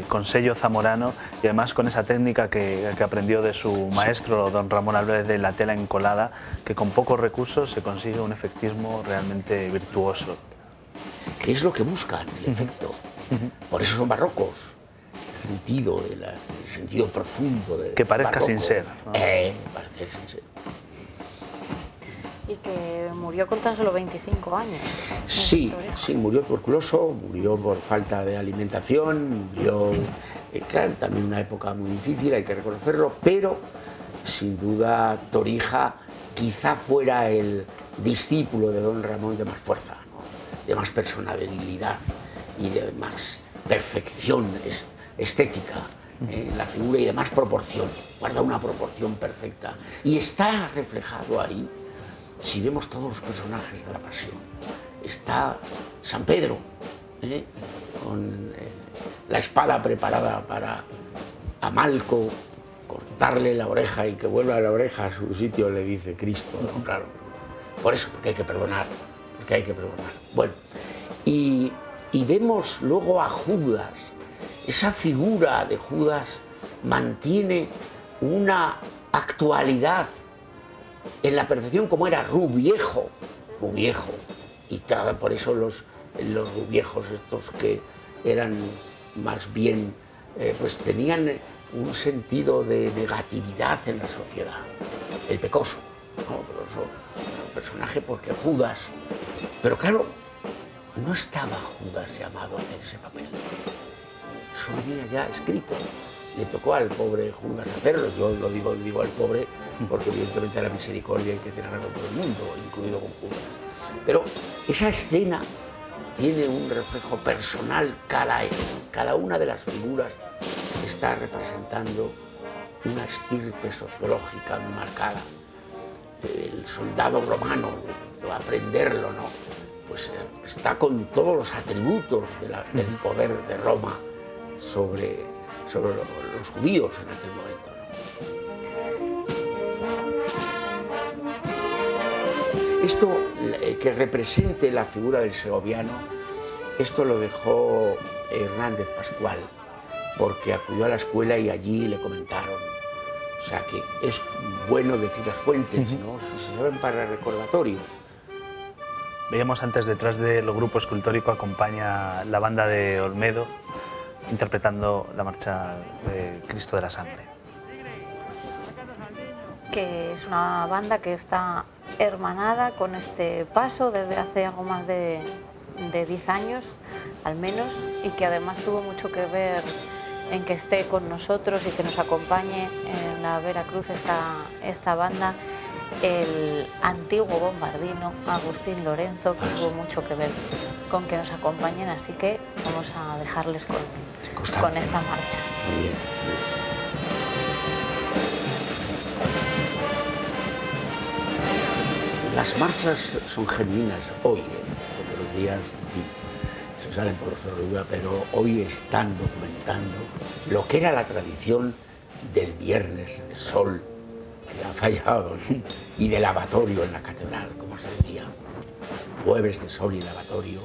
con sello zamorano y además con esa técnica que aprendió de su maestro, don Ramón Álvarez, de la tela encolada, que con pocos recursos se consigue un efectismo realmente virtuoso. ¿Qué es lo que buscan, el efecto? Por eso son barrocos. El sentido profundo de que parezca barroco. Sin ser, ¿no? Parecer sin ser. Y que murió con tan solo 25 años. Sí, murió tuberculoso, murió por falta de alimentación, murió, claro, también una época muy difícil, hay que reconocerlo, pero sin duda Torija quizá fuera el discípulo de don Ramón de más fuerza, ¿no?, de más personalidad y de más perfección estética en la figura y de más proporción, guarda una proporción perfecta. Y está reflejado ahí, si vemos todos los personajes de la Pasión. Está San Pedro, con la espada preparada para a Malco cortarle la oreja y que vuelva la oreja a su sitio, le dice Cristo, ¿no? Claro. Por eso, porque hay que perdonar, Bueno, y vemos luego a Judas. Esa figura de Judas mantiene una actualidad en la perfección, como era Rubiejo, y por eso los rubiejos estos que eran más bien, pues tenían un sentido de negatividad en la sociedad, el pecoso, ¿no? Pero eso, un personaje porque Judas, pero claro, no estaba Judas llamado a hacer ese papel. Eso venía ya escrito. Le tocó al pobre Judas hacerlo. Yo lo digo al pobre porque evidentemente la misericordia hay que tenerla con todo el mundo, incluido con Judas. Pero esa escena tiene un reflejo personal. Cada una de las figuras está representando una estirpe sociológica muy marcada. El soldado romano, aprenderlo, ¿no?, pues está con todos los atributos del poder de Roma sobre los judíos en aquel momento, ¿no? Esto que represente la figura del segoviano, esto lo dejó Hernández Pascual, porque acudió a la escuela y allí le comentaron. O sea que es bueno decir las fuentes, ¿no? Si se saben para recordatorio. Veíamos antes, detrás del grupo escultórico acompaña la banda de Olmedo interpretando la marcha de Cristo de la Sangre. Que es una banda que está hermanada con este paso desde hace algo más de 10 años, al menos, y que además tuvo mucho que ver en que esté con nosotros y que nos acompañe en la Veracruz esta banda, el antiguo bombardino Agustín Lorenzo, que tuvo mucho que ver con que nos acompañen, así que vamos a dejarles con esta marcha. Muy bien. Las marchas son genuinas hoy, otros días se salen por los cerros de duda, pero hoy están documentando lo que era la tradición del Viernes de Sol, que ha fallado, ¿no? Y del lavatorio en la catedral, como se decía, Jueves de Sol y lavatorio,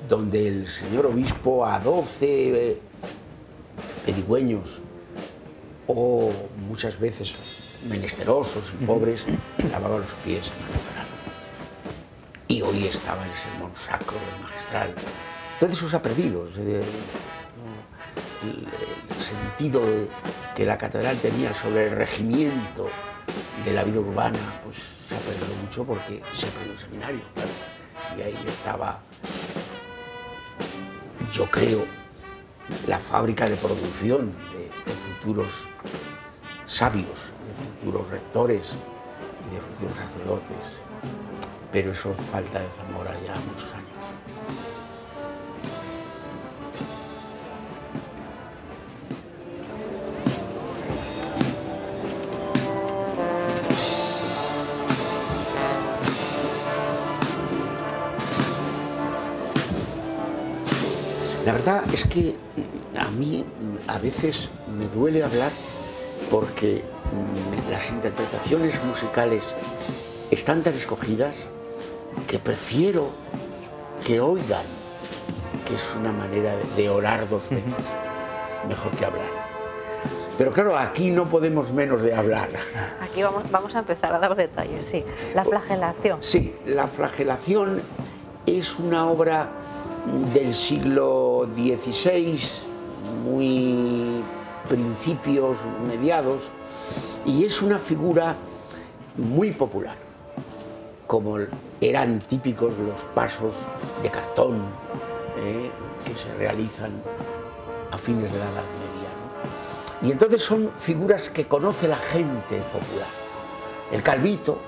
donde el señor obispo a 12 pedigüeños o muchas veces menesterosos y pobres lavaba los pies en la catedral. Y hoy estaba el sermón sacro del magistral. Entonces eso se ha perdido. El sentido que la catedral tenía sobre el regimiento de la vida urbana, pues se ha perdido mucho porque se perdió un seminario, claro. Y ahí estaba, yo creo, la fábrica de producción de futuros sabios, de futuros rectores y de futuros sacerdotes. Pero eso falta de Zamora ya muchos años. La verdad es que a mí a veces me duele hablar porque las interpretaciones musicales están tan escogidas que prefiero que oigan, que es una manera de orar dos veces, mejor que hablar. Pero claro, aquí no podemos menos de hablar. Aquí vamos a empezar a dar detalles, sí. La flagelación. Sí, la flagelación es una obra del siglo XVI, muy principios, mediados, y es una figura muy popular, como eran típicos los pasos de cartón que se realizan a fines de la Edad Media, ¿no? Y entonces son figuras que conoce la gente popular. El Calvito,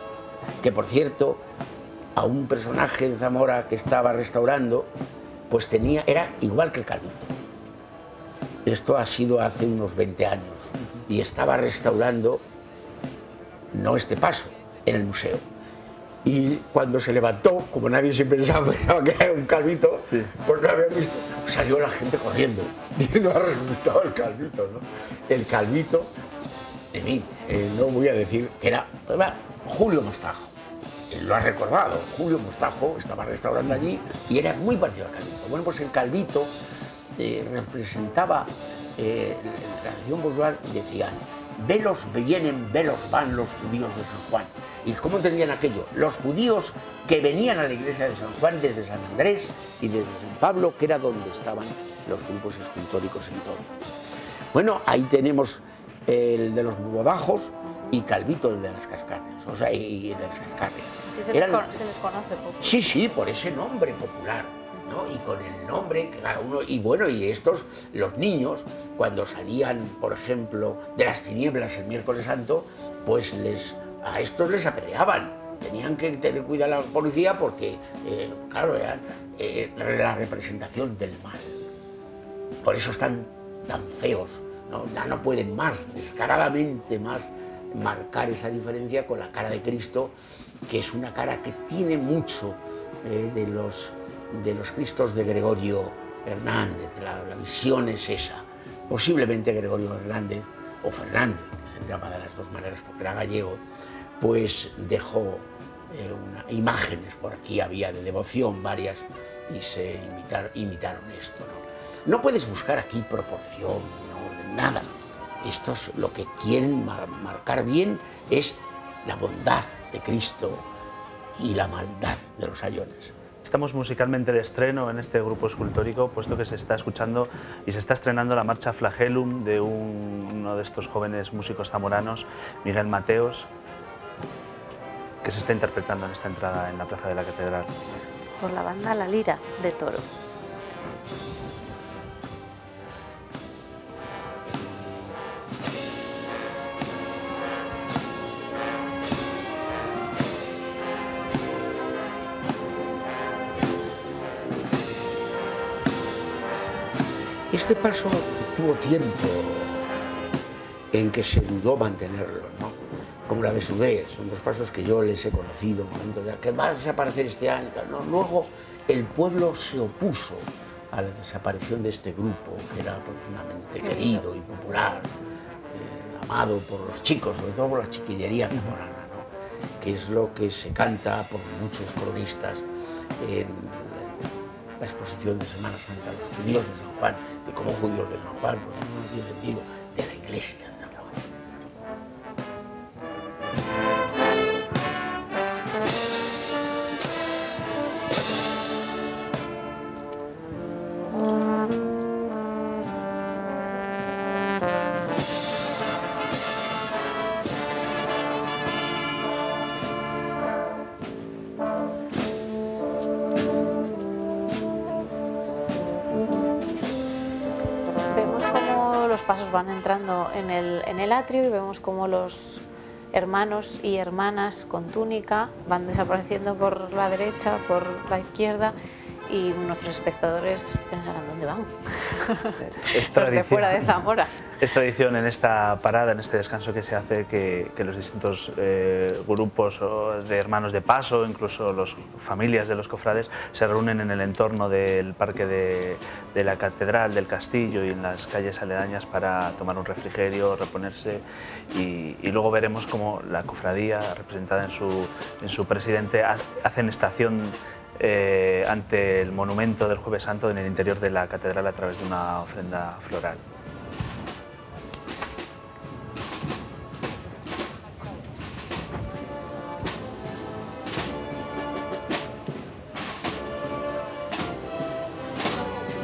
que por cierto, a un personaje de Zamora que estaba restaurando, pues era igual que el Calvito. Esto ha sido hace unos 20 años y estaba restaurando, no este paso, en el museo. Y cuando se levantó, como nadie se pensaba que era un Calvito, sí, porque lo habían visto, salió la gente corriendo, diciendo ha resucitado el Calvito, ¿no? El Calvito, de mí, no voy a decir que era Julio Mostajo. Él lo ha recordado, Julio Mostajo estaba restaurando allí y era muy parecido al Calvito. Bueno, pues el Calvito representaba la nación popular, decían, velos vienen, velos van los judíos de San Juan. ¿Y cómo entendían aquello? Los judíos que venían a la iglesia de San Juan desde San Andrés y desde San Pablo, que era donde estaban los grupos escultóricos entonces. Bueno, ahí tenemos el de los bodajos y Calvito, el de las cascarrias, o sea, y de las cascarrias. Sí, se les conoce poco. Sí, sí, por ese nombre popular, ¿no? Y con el nombre que cada uno, y bueno, y estos, los niños, cuando salían, por ejemplo, de las tinieblas el miércoles santo, pues a estos les apedreaban. Tenían que tener cuidado la policía porque, claro, eran la representación del mal. Por eso están tan feos, ¿no? Ya no pueden más, descaradamente más, marcar esa diferencia con la cara de Cristo, que es una cara que tiene mucho de los Cristos de Gregorio Hernández. La visión es esa. Posiblemente Gregorio Hernández, o Fernández, que se le llama de las dos maneras porque era gallego, pues dejó imágenes, por aquí había de devoción varias, y se imitaron esto, ¿no? No puedes buscar aquí proporción, ni orden, nada. Estos lo que quieren marcar bien es la bondad de Cristo y la maldad de los sayones. Estamos musicalmente de estreno en este grupo escultórico, puesto que se está escuchando y se está estrenando la marcha Flagellum de uno de estos jóvenes músicos zamoranos, Miguel Mateos, que se está interpretando en esta entrada en la Plaza de la Catedral. Por la banda La Lira de Toro. Este paso tuvo tiempo en que se dudó mantenerlo, ¿no? Como la de Sudé, son dos pasos que yo les he conocido en momentos ya que va a desaparecer este año. ¿No? Luego el pueblo se opuso a la desaparición de este grupo, que era profundamente querido y popular, amado por los chicos, sobre todo por la chiquillería zamorana, ¿no? Que es lo que se canta por muchos cronistas en la exposición de Semana Santa, los judíos de San Juan, de cómo judíos de San Juan, pues eso no tiene sentido, de la Iglesia de San Juan. Pasos van entrando en el atrio y vemos cómo los hermanos y hermanas con túnica van desapareciendo por la derecha, por la izquierda, y nuestros espectadores pensarán dónde van. Es los de fuera de Zamora. Es tradición en esta parada, en este descanso que se hace, que los distintos grupos de hermanos de paso, incluso las familias de los cofrades, se reúnen en el entorno del parque de la catedral, del castillo y en las calles aledañas para tomar un refrigerio, reponerse, y luego veremos cómo la cofradía, representada en su presidente, hacen estación ante el monumento del Jueves Santo en el interior de la catedral a través de una ofrenda floral.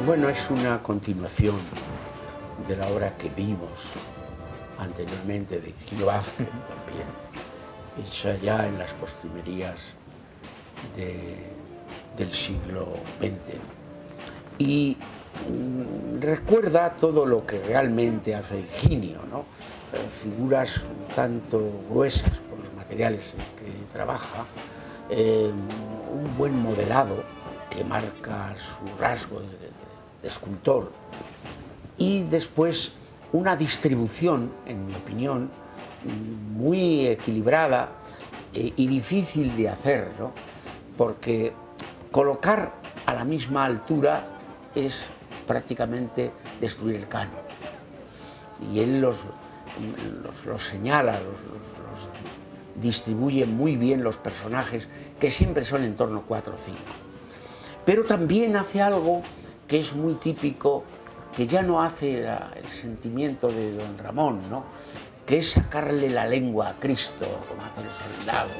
Bueno, es una continuación de la obra que vimos anteriormente de Gil Vázquez también, hecha ya en las postrimerías del siglo XX, y recuerda todo lo que realmente hace Higinio, ¿no? Figuras un tanto gruesas por los materiales en que trabaja, un buen modelado que marca su rasgo de escultor, y después una distribución, en mi opinión, muy equilibrada y difícil de hacer, ¿no? Porque colocar a la misma altura es prácticamente destruir el canon. Y él los señala, los distribuye muy bien los personajes, que siempre son en torno a 4 o 5. Pero también hace algo que es muy típico, que ya no hace el sentimiento de don Ramón, ¿no? Que es sacarle la lengua a Cristo, como hace el soldado.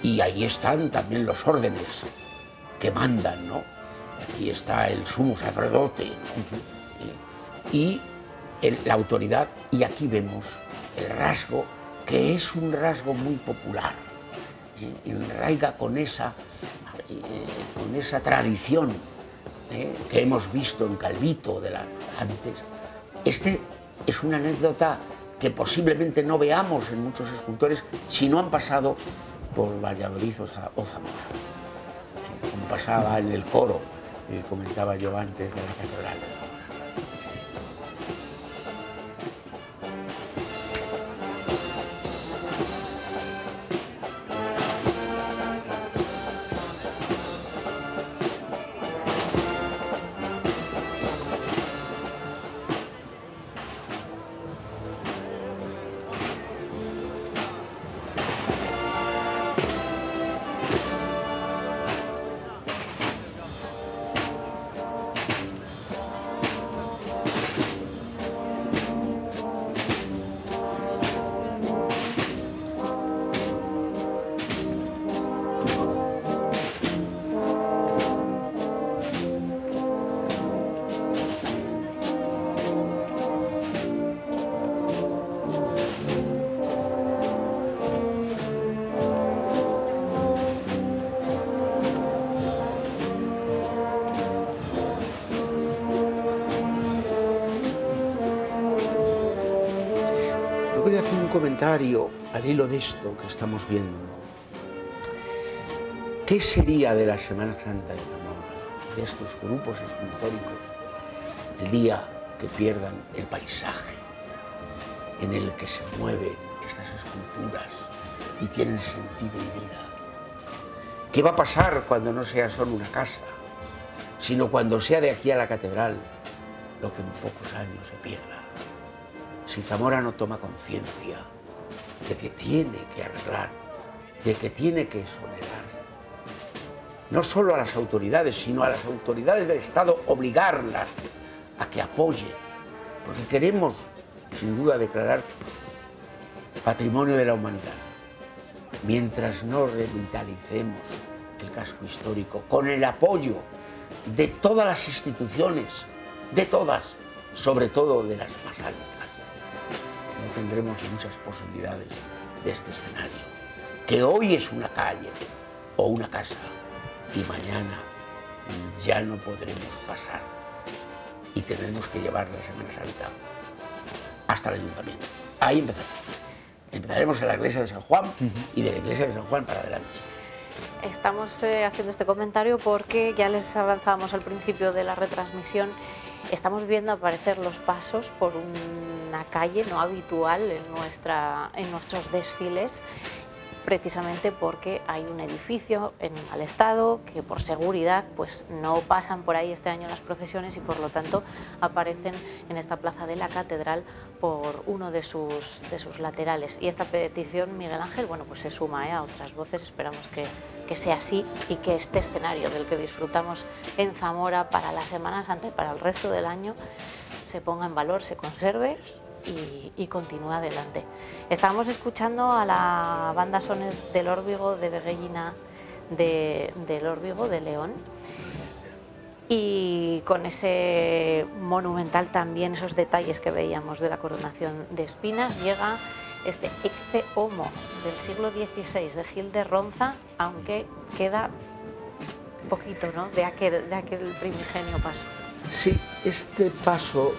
Y ahí están también los órdenes que mandan, ¿no? Aquí está el sumo sacerdote, ¿no? Y la autoridad, y aquí vemos el rasgo, que es un rasgo muy popular, enraiga con esa tradición que hemos visto en Calvito antes. Este es una anécdota que posiblemente no veamos en muchos escultores si no han pasado por Valladolid o Zamora, como pasaba en el coro que comentaba yo antes de la catedral. quería hacer un comentario al hilo de esto que estamos viendo, ¿no? ¿Qué sería de la Semana Santa de Zamora, de estos grupos escultóricos, el día que pierdan el paisaje en el que se mueven estas esculturas y tienen sentido y vida? ¿Qué va a pasar cuando no sea solo una casa, sino cuando sea de aquí a la catedral lo que en pocos años se pierda? Si Zamora no toma conciencia de que tiene que arreglar, de que tiene que exonerar, no solo a las autoridades, sino a las autoridades del Estado, obligarlas a que apoyen, porque queremos, sin duda, declarar Patrimonio de la Humanidad. Mientras no revitalicemos el casco histórico con el apoyo de todas las instituciones, de todas, sobre todo de las más altas, no tendremos muchas posibilidades de este escenario, que hoy es una calle o una casa y mañana ya no podremos pasar y tendremos que llevar la Semana Santa hasta el ayuntamiento. Ahí empezaremos. Empezaremos en la iglesia de San Juan y de la iglesia de San Juan para adelante. Estamos haciendo este comentario porque ya les avanzábamos al principio de la retransmisión. Estamos viendo aparecer los pasos por una calle no habitual en nuestros desfiles, precisamente porque hay un edificio en mal estado que por seguridad pues no pasan por ahí este año las procesiones y por lo tanto aparecen en esta plaza de la catedral por uno de sus laterales. Y esta petición, Miguel Ángel, bueno, pues se suma a otras voces. Esperamos que sea así y que este escenario del que disfrutamos en Zamora para la Semana Santa y para el resto del año se ponga en valor, se conserve y continúa adelante. Estábamos escuchando a la banda Sones del Órbigo de Beguellina del Órbigo de León, y con ese monumental también, esos detalles que veíamos de la coronación de espinas, llega este Ecce Homo del siglo XVI de Gil de Ronza, aunque queda poquito, ¿no?, de aquel primigenio paso. Sí, este paso,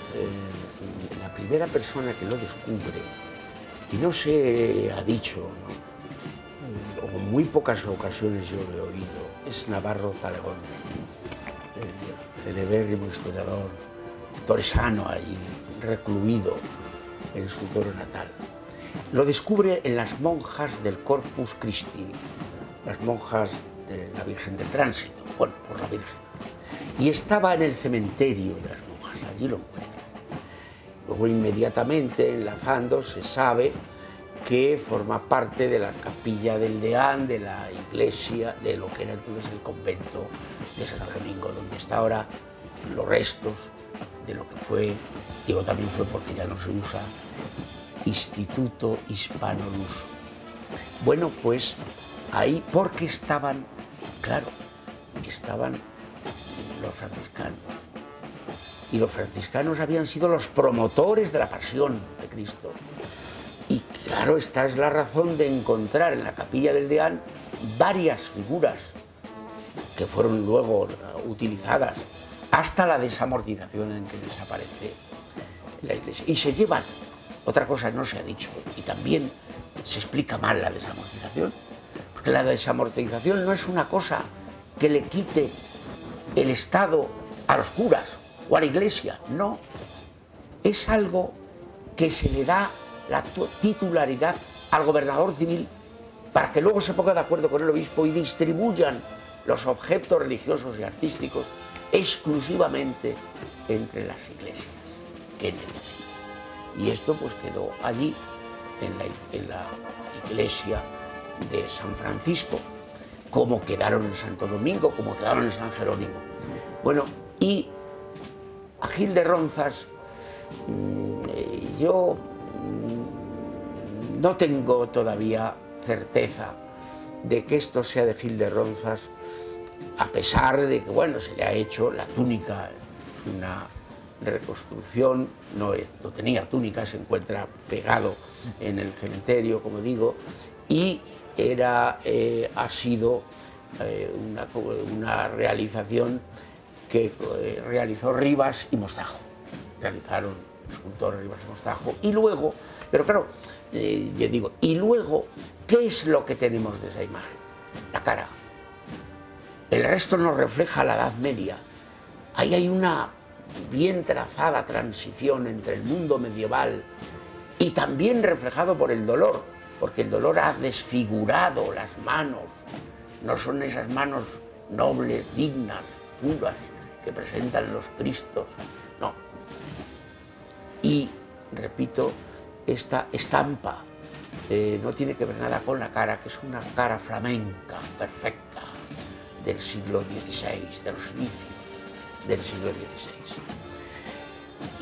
la primera persona que lo descubre, y no se ha dicho, ¿no?, o en muy pocas ocasiones yo lo he oído, es Navarro Talegón, el celebérrimo historiador toresano allí, recluido en su Toro natal. Lo descubre en las monjas del Corpus Christi, las monjas de la Virgen del Tránsito, bueno, por la Virgen. Y estaba en el cementerio de las monjas, allí lo encuentra. Luego inmediatamente, enlazando, se sabe que forma parte de la capilla del deán, de la iglesia, de lo que era entonces el convento de Santo Domingo, donde está ahora los restos de lo que fue, digo también fue porque ya no se usa, Instituto Hispano-Luso. Bueno, pues ahí, porque estaban, claro, estaban los franciscanos. Y los franciscanos habían sido los promotores de la pasión de Cristo. Y claro, esta es la razón de encontrar en la capilla del deán varias figuras que fueron luego utilizadas hasta la desamortización en que desaparece la iglesia. Y se llevan, otra cosa no se ha dicho, y también se explica mal la desamortización, porque la desamortización no es una cosa que le quite el Estado a los curas o a la iglesia, no, es algo que se le da la titularidad al gobernador civil para que luego se ponga de acuerdo con el obispo y distribuyan los objetos religiosos y artísticos exclusivamente entre las iglesias que necesitan. Y esto pues quedó allí en la iglesia de San Francisco, como quedaron en Santo Domingo, como quedaron en San Jerónimo. Bueno, y a Gil de Ronzas, yo no tengo todavía certeza de que esto sea de Gil de Ronzas, a pesar de que, bueno, se le ha hecho la túnica, es una reconstrucción, no tenía túnica, se encuentra pegado en el cementerio, como digo, y ha sido una realización que realizó Rivas y Mostajo. Realizaron escultor Rivas Mostajo, y luego, pero claro, yo digo, y luego, ¿qué es lo que tenemos de esa imagen? La cara. El resto nos refleja la Edad Media. Ahí hay una bien trazada transición entre el mundo medieval y también reflejado por el dolor, porque el dolor ha desfigurado las manos, no son esas manos nobles, dignas, puras, que presentan los Cristos, no. Y, repito, esta estampa no tiene que ver nada con la cara, que es una cara flamenca, perfecta, del siglo XVI, de los inicios del siglo XVI.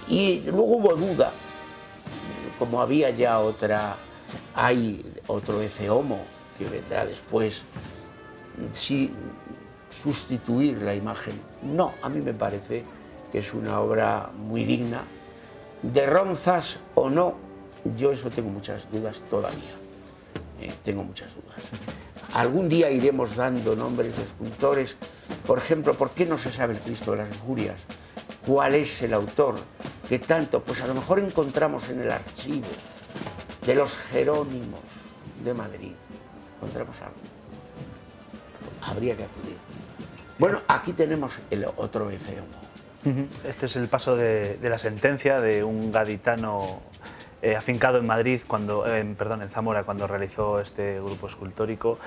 Y luego hubo duda, como había ya hay otro Ecce Homo que vendrá después, si sustituir la imagen. No, a mí me parece que es una obra muy digna. De Ronzas o no, yo eso tengo muchas dudas todavía. Tengo muchas dudas. Algún día iremos dando nombres de escultores. Por ejemplo, ¿por qué no se sabe el Cristo de las Injurias? ¿Cuál es el autor? ¿Qué tanto? Pues a lo mejor encontramos en el archivo de los Jerónimos de Madrid. Encontramos algo. Habría que acudir. Bueno, aquí tenemos el otro Ecce Homo. Este es el paso de la sentencia de un gaditano afincado en Madrid, en Zamora, cuando realizó este grupo escultórico,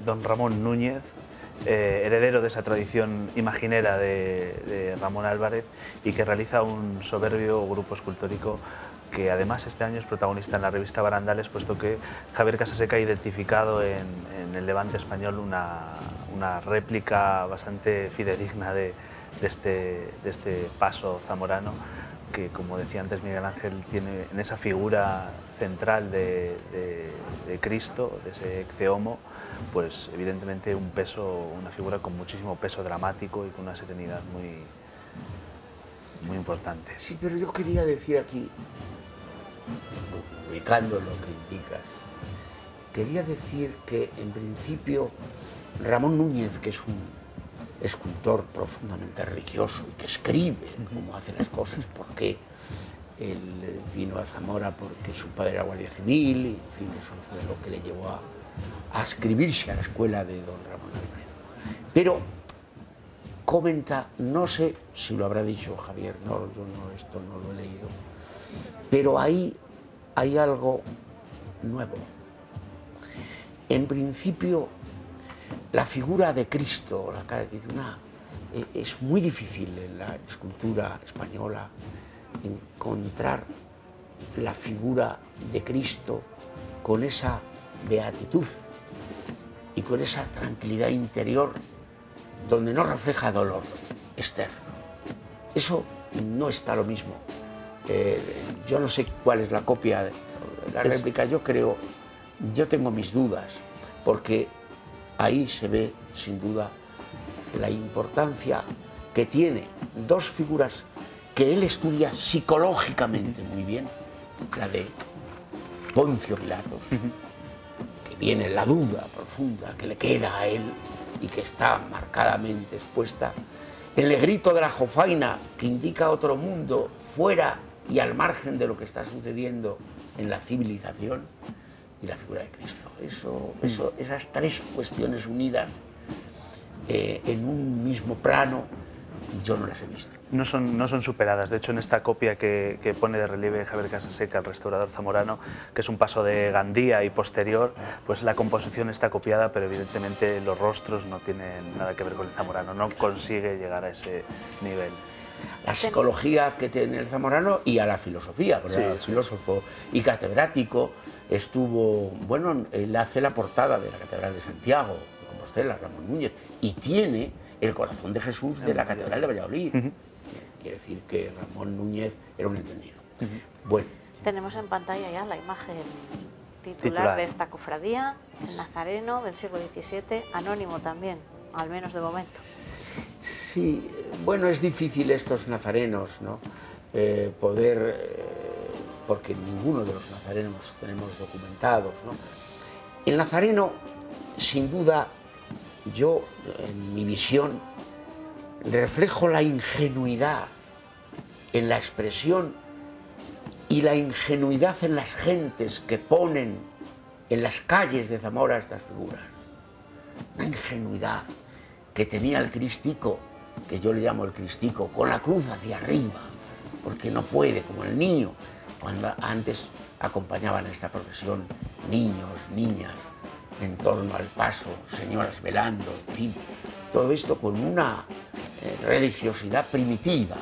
don Ramón Núñez, heredero de esa tradición imaginera de Ramón Álvarez, y que realiza un soberbio grupo escultórico que además este año es protagonista en la revista Barandales, puesto que Javier Casaseca ha identificado en el Levante español una réplica bastante fidedigna de este paso zamorano, que, como decía antes Miguel Ángel, tiene en esa figura central de Cristo, de ese Ecce Homo, pues evidentemente un peso, una figura con muchísimo peso dramático y con una serenidad muy importante. Sí, pero yo quería decir aquí, ubicando lo que indicas, quería decir que en principio Ramón Núñez, que es un escultor profundamente religioso y que escribe cómo hace las cosas, porque él vino a Zamora porque su padre era guardia civil, y en fin, eso fue lo que le llevó a escribirse a la escuela de don Ramón Álvarez. Pero comenta, no sé si lo habrá dicho Javier, esto no lo he leído, pero ahí hay algo nuevo. En principio, la figura de Cristo, la cara de una, es muy difícil en la escultura española encontrar la figura de Cristo con esa beatitud y con esa tranquilidad interior donde no refleja dolor externo. Eso no está lo mismo. Yo no sé cuál es la copia de la réplica, yo tengo mis dudas, porque ahí se ve, sin duda, la importancia que tiene dos figuras que él estudia psicológicamente muy bien, la de Poncio Pilatos, que viene la duda profunda que le queda a él y que está marcadamente expuesta, el negrito de la jofaina, que indica otro mundo fuera y al margen de lo que está sucediendo en la civilización, y la figura de Cristo. Esas tres cuestiones unidas en un mismo plano, yo no las he visto. No son superadas. De hecho, en esta copia que pone de relieve Javier Casaseca, el restaurador zamorano, que es un paso de Gandía y posterior, pues la composición está copiada, pero evidentemente los rostros no tienen nada que ver con el zamorano, no consigue llegar a ese nivel. La psicología que tiene el zamorano y a la filosofía, porque era filósofo y catedrático. Él hace la portada de la Catedral de Santiago de Compostela, Ramón Núñez, y tiene el corazón de Jesús de la Catedral de Valladolid. Quiere decir que Ramón Núñez era un entendido. Bueno. Tenemos en pantalla ya la imagen titular de esta cofradía, el Nazareno del siglo XVII, anónimo también, al menos de momento. Sí, bueno, es difícil estos nazarenos, ¿no? Porque ninguno de los nazarenos tenemos documentados, ¿no? El nazareno, sin duda, yo, en mi visión, reflejo la ingenuidad en la expresión y la ingenuidad en las gentes que ponen en las calles de Zamora estas figuras. Una ingenuidad que tenía el Cristico, que yo le llamo el Cristico, con la cruz hacia arriba, porque no puede, como el niño, cuando antes acompañaban a esta procesión niños, niñas, en torno al paso, señoras velando, en fin, todo esto con una religiosidad primitiva,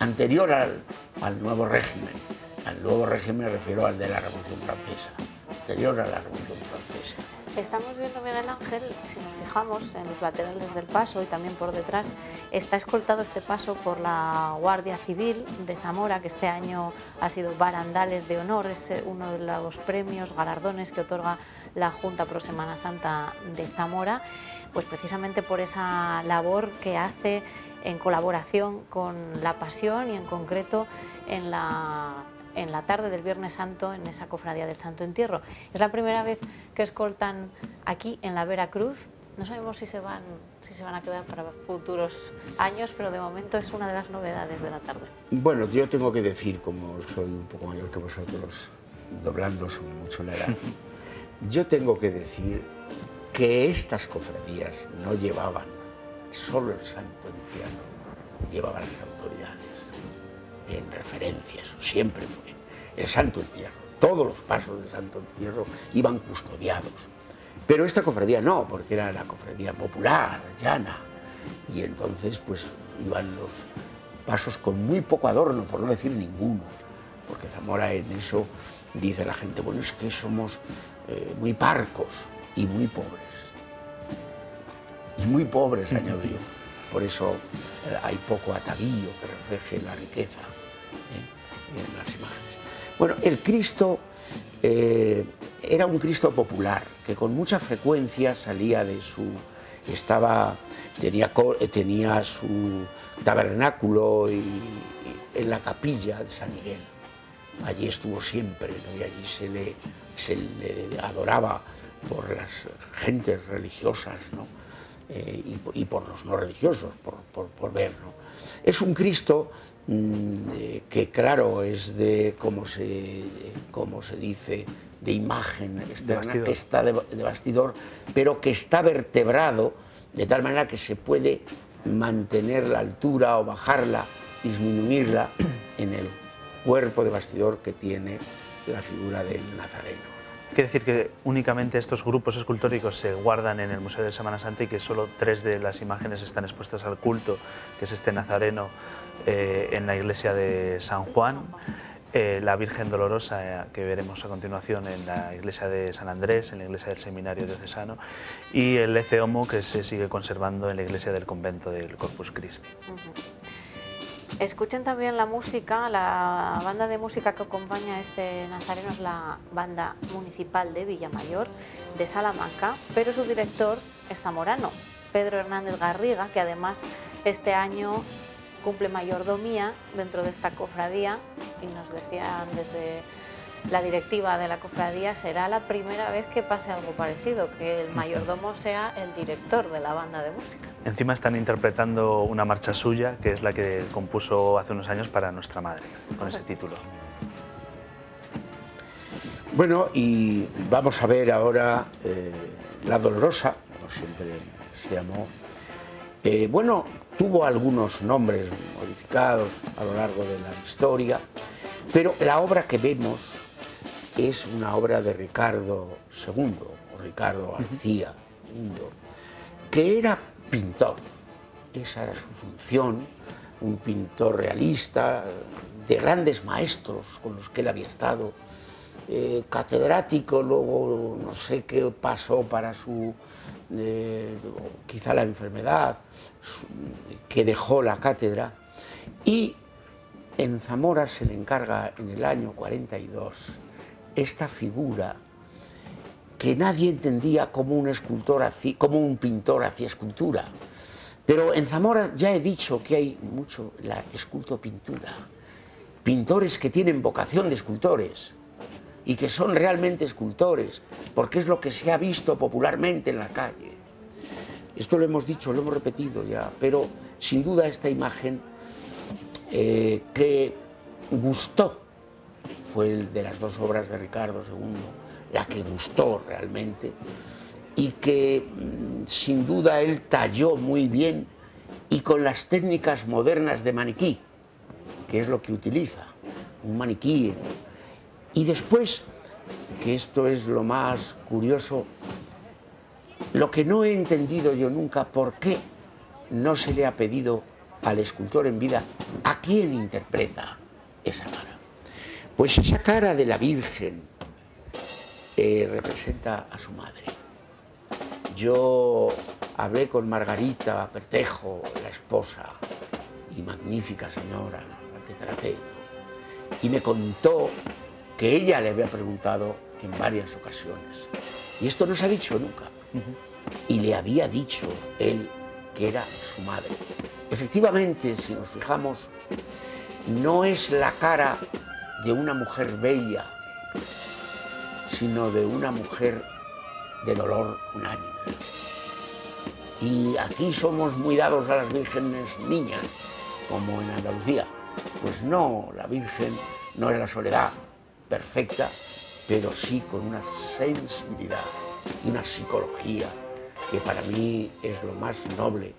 anterior al nuevo régimen. Al nuevo régimen me refiero al de la Revolución Francesa, anterior a la Revolución Francesa. Estamos viendo, Miguel Ángel, si nos fijamos en los laterales del paso y también por detrás, está escoltado este paso por la Guardia Civil de Zamora, que este año ha sido Barandales de Honor, es uno de los premios, galardones que otorga la Junta Pro Semana Santa de Zamora, pues precisamente por esa labor que hace en colaboración con la Pasión y en concreto en la tarde del Viernes Santo, en esa cofradía del Santo Entierro. Es la primera vez que escoltan aquí en la Veracruz. No sabemos si se van a quedar para futuros años, pero de momento es una de las novedades de la tarde. Bueno, yo tengo que decir, como soy un poco mayor que vosotros, doblando mucho la edad, yo tengo que decir que estas cofradías no llevaban solo el Santo Entierro, llevaban las autoridades. En referencia, eso siempre fue el Santo Entierro. Todos los pasos del Santo Entierro iban custodiados. Pero esta cofradía no, porque era la cofradía popular, llana. Y entonces pues iban los pasos con muy poco adorno, por no decir ninguno. Porque Zamora en eso dice la gente, bueno, es que somos muy parcos y muy pobres. Y muy pobres, añado yo. Por eso hay poco atavío que refleje la riqueza en las imágenes. Bueno, el Cristo era un Cristo popular que con mucha frecuencia salía de su... tenía su tabernáculo en la capilla de San Miguel. Allí estuvo siempre, ¿no? Y allí se le adoraba por las gentes religiosas, ¿no? Y por los no religiosos, por ver, ¿no? Es un Cristo que, claro, es de, como se dice, de imagen externa, que está de bastidor, pero que está vertebrado de tal manera que se puede mantener la altura o bajarla, disminuirla en el cuerpo de bastidor que tiene la figura del Nazareno. Quiere decir que únicamente estos grupos escultóricos se guardan en el Museo de Semana Santa y que solo 3 de las imágenes están expuestas al culto, que es este Nazareno en la iglesia de San Juan, la Virgen Dolorosa que veremos a continuación en la iglesia de San Andrés, en la iglesia del Seminario Diocesano, y el Ecce Homo que se sigue conservando en la iglesia del convento del Corpus Christi. Escuchen también la música, la banda de música que acompaña a este Nazareno es la Banda Municipal de Villamayor, de Salamanca, pero su director es zamorano, Pedro Hernández Garriga, que además este año cumple mayordomía dentro de esta cofradía, y nos decían desde la directiva de la cofradía, será la primera vez que pase algo parecido, que el mayordomo sea el director de la banda de música. Encima están interpretando una marcha suya, que es la que compuso hace unos años para Nuestra Madre, con ese título. Bueno, y vamos a ver ahora La Dolorosa, como siempre se llamó. Bueno, tuvo algunos nombres modificados a lo largo de la historia, pero la obra que vemos es una obra de Ricardo II, o Ricardo García II, que era pintor. Esa era su función, un pintor realista, de grandes maestros con los que él había estado, catedrático, luego no sé qué pasó para su, quizá la enfermedad, que dejó la cátedra, y en Zamora se le encarga en el año 42 esta figura que nadie entendía como un escultor, como un pintor hacía escultura. Pero en Zamora ya he dicho que hay mucho la escultopintura, pintores que tienen vocación de escultores y que son realmente escultores, porque es lo que se ha visto popularmente en la calle. Esto lo hemos dicho, lo hemos repetido ya, pero sin duda esta imagen que gustó fue de las dos obras de Ricardo II la que gustó realmente y que sin duda él talló muy bien y con las técnicas modernas de maniquí, que es lo que utiliza, un maniquí. Y después, que esto es lo más curioso, lo que no he entendido yo nunca, ¿por qué no se le ha pedido al escultor en vida a quién interpreta esa cara? Pues esa cara de la Virgen representa a su madre. Yo hablé con Margarita Pertejo, la esposa y magnífica señora, la que traté, ¿no? Y me contó que ella le había preguntado en varias ocasiones, y esto no se ha dicho nunca, y le había dicho él que era su madre. Efectivamente, si nos fijamos, no es la cara de una mujer bella, sino de una mujer de dolor unánime. Y aquí somos muy dados a las vírgenes niñas, como en Andalucía. Pues no, la Virgen no es la soledad perfecta, pero sí con una sensibilidad y una psicología que para mí es lo más noble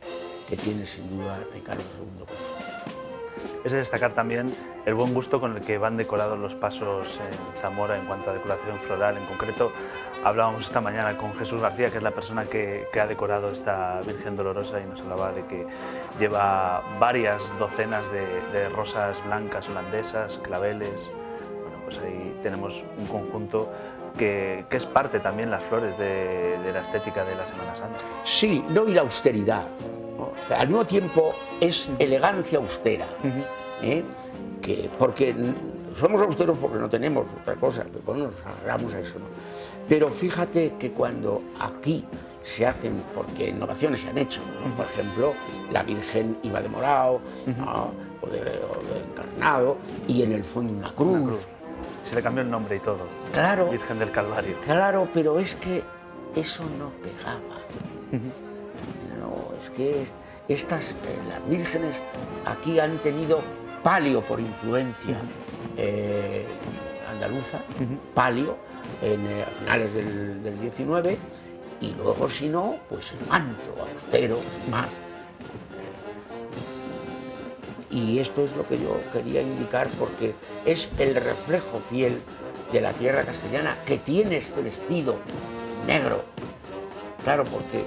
que tiene sin duda Ricardo II con nosotros. Es de destacar también el buen gusto con el que van decorados los pasos en Zamora en cuanto a decoración floral. En concreto, hablábamos esta mañana con Jesús García, que es la persona que ha decorado esta Virgen Dolorosa, y nos hablaba de que lleva varias docenas de rosas blancas holandesas, claveles. Bueno, pues ahí tenemos un conjunto que es parte también, las flores, de la estética de la Semana Santa. Sí, no, y la austeridad, ¿no? Al mismo tiempo es elegancia austera, porque somos austeros porque no tenemos otra cosa, pero bueno, nos agarramos a eso, ¿no? Pero fíjate que cuando aquí se hacen, porque innovaciones se han hecho, ¿no? Por ejemplo, la Virgen iba de morado, ¿no? o de encarnado, y en el fondo una cruz. Se le cambió el nombre y todo. Claro. Virgen del Calvario. Claro, pero es que eso no pegaba. No, es que las vírgenes aquí han tenido palio por influencia andaluza, palio a finales del 19, y luego si no, pues el manto austero, más. Y esto es lo que yo quería indicar porque es el reflejo fiel de la tierra castellana que tiene este vestido negro. Claro, porque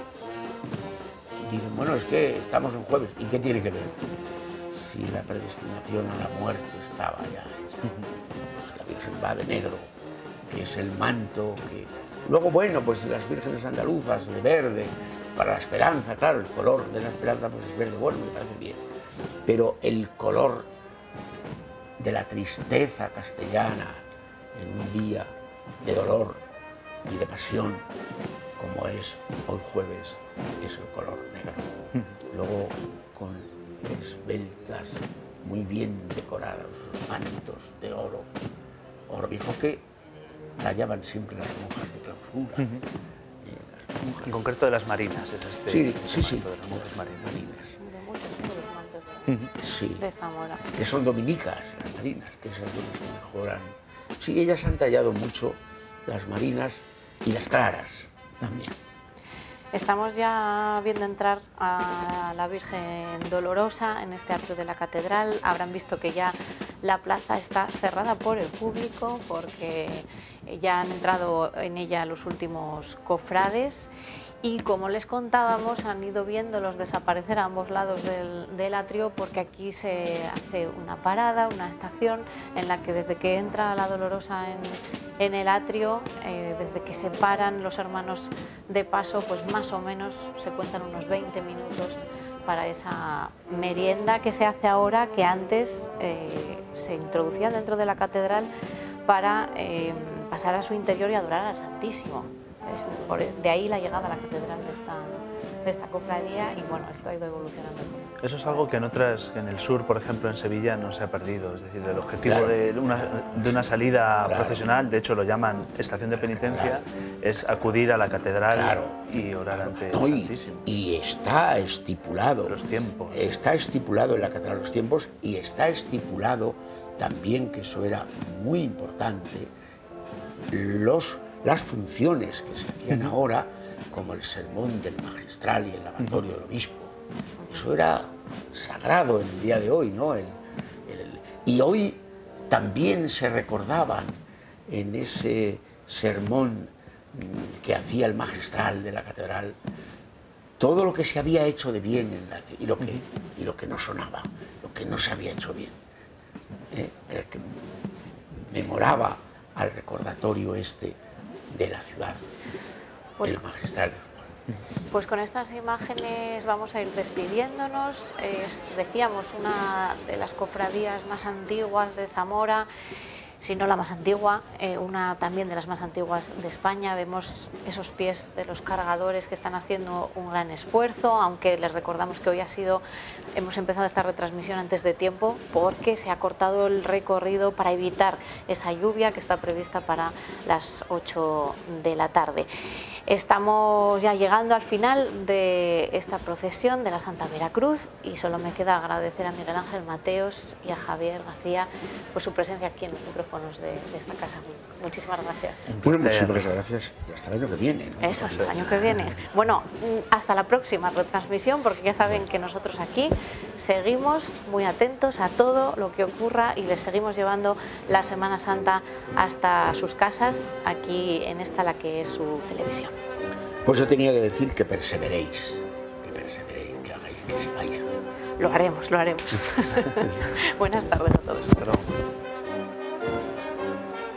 dicen, bueno, es que estamos en jueves, ¿y qué tiene que ver? Si la predestinación a la muerte estaba ya hecha. Pues la Virgen va de negro, que es el manto que... Luego, bueno, pues las vírgenes andaluzas de verde, para la esperanza, claro, el color de la esperanza pues es verde, bueno, me parece bien. Pero el color de la tristeza castellana en un día de dolor y de pasión, como es hoy jueves, es el color negro. Luego con esbeltas, muy bien decorados, sus mantos de oro viejo que tallaban siempre las monjas de clausura. En concreto de las marinas, es este sí, manto de las monjas marinas. De muchos mantos de Zamora. Que son dominicas, las marinas, que esas son las que mejoran. Sí, ellas han tallado mucho las marinas y las claras también. Estamos ya viendo entrar a la Virgen Dolorosa en este atrio de la catedral. Habrán visto que ya la plaza está cerrada por el público porque ya han entrado en ella los últimos cofrades. Y como les contábamos, han ido viéndolos desaparecer a ambos lados del atrio porque aquí se hace una parada, una estación en la que desde que entra la Dolorosa en el atrio, desde que se paran los hermanos de paso, pues más o menos se cuentan unos 20 minutos para esa merienda que se hace ahora, que antes se introducía dentro de la catedral para pasar a su interior y adorar al Santísimo. De ahí la llegada a la catedral de esta cofradía y bueno, esto ha ido evolucionando. Eso es algo que en el sur, por ejemplo, en Sevilla, no se ha perdido. Es decir, el objetivo de una salida procesional, de hecho lo llaman estación de penitencia, es acudir a la catedral y orar ante el Santísimo. Y está estipulado. Los tiempos. Está estipulado en la catedral los tiempos y está estipulado también, que eso era muy importante, las funciones que se hacían ahora, como el sermón del magistral y el lavatorio del obispo. Eso era sagrado en el día de hoy, ¿no? Y hoy también se recordaban en ese sermón que hacía el magistral de la catedral todo lo que se había hecho de bien en la ciudad y lo que no sonaba, lo que no se había hecho bien. El que memoraba al recordatorio este de la ciudad, el magistral. Pues con estas imágenes vamos a ir despidiéndonos. Es, decíamos, una de las cofradías más antiguas de Zamora, si no la más antigua, una también de las más antiguas de España. Vemos esos pies de los cargadores que están haciendo un gran esfuerzo, aunque les recordamos que hoy hemos empezado esta retransmisión antes de tiempo porque se ha cortado el recorrido para evitar esa lluvia que está prevista para las 8 de la tarde. Estamos ya llegando al final de esta procesión de la Santa Veracruz y solo me queda agradecer a Miguel Ángel Mateos y a Javier García por su presencia aquí en los micrófonos de esta casa. Muchísimas gracias. Bueno, muchísimas gracias y hasta el año que viene, ¿no? Eso, hasta el año que viene. Bueno, hasta la próxima retransmisión, porque ya saben que nosotros aquí seguimos muy atentos a todo lo que ocurra y les seguimos llevando la Semana Santa hasta sus casas, aquí en esta la que es su televisión. Pues yo tenía que decir que perseveréis, que hagáis, que sigáis. Lo haremos, lo haremos. Buenas tardes a todos.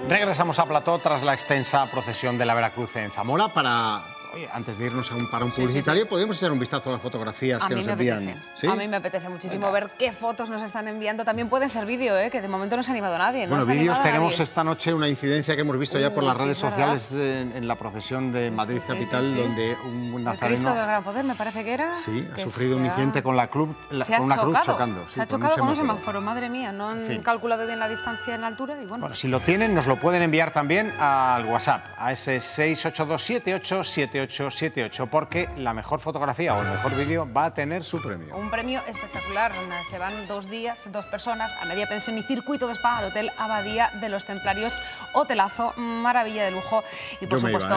Regresamos a plató tras la extensa procesión de la Veracruz en Zamora para... Oye, antes de irnos a un parón publicitario, podemos echar un vistazo a las fotografías que nos envían. ¿Sí? A mí me apetece muchísimo ver qué fotos nos están enviando. También pueden ser vídeo, que de momento no se ha animado nadie. Bueno, vídeos tenemos esta noche una incidencia que hemos visto ya por las redes sociales en la procesión de Madrid Capital, donde un nazareno... El Cristo del Gran Poder, me parece que era. Sí, ha sufrido un incidente con una cruz chocando. Se ha chocado con un semáforo, madre mía. No han calculado bien la distancia en la altura y bueno. Bueno, si lo tienen, nos lo pueden enviar también al WhatsApp, a ese 682787878, porque la mejor fotografía o el mejor vídeo va a tener su premio. Un premio espectacular. Se van 2 días, 2 personas a media pensión y circuito de spa al Hotel Abadía de los Templarios. Hotelazo, maravilla de lujo. Y por supuesto,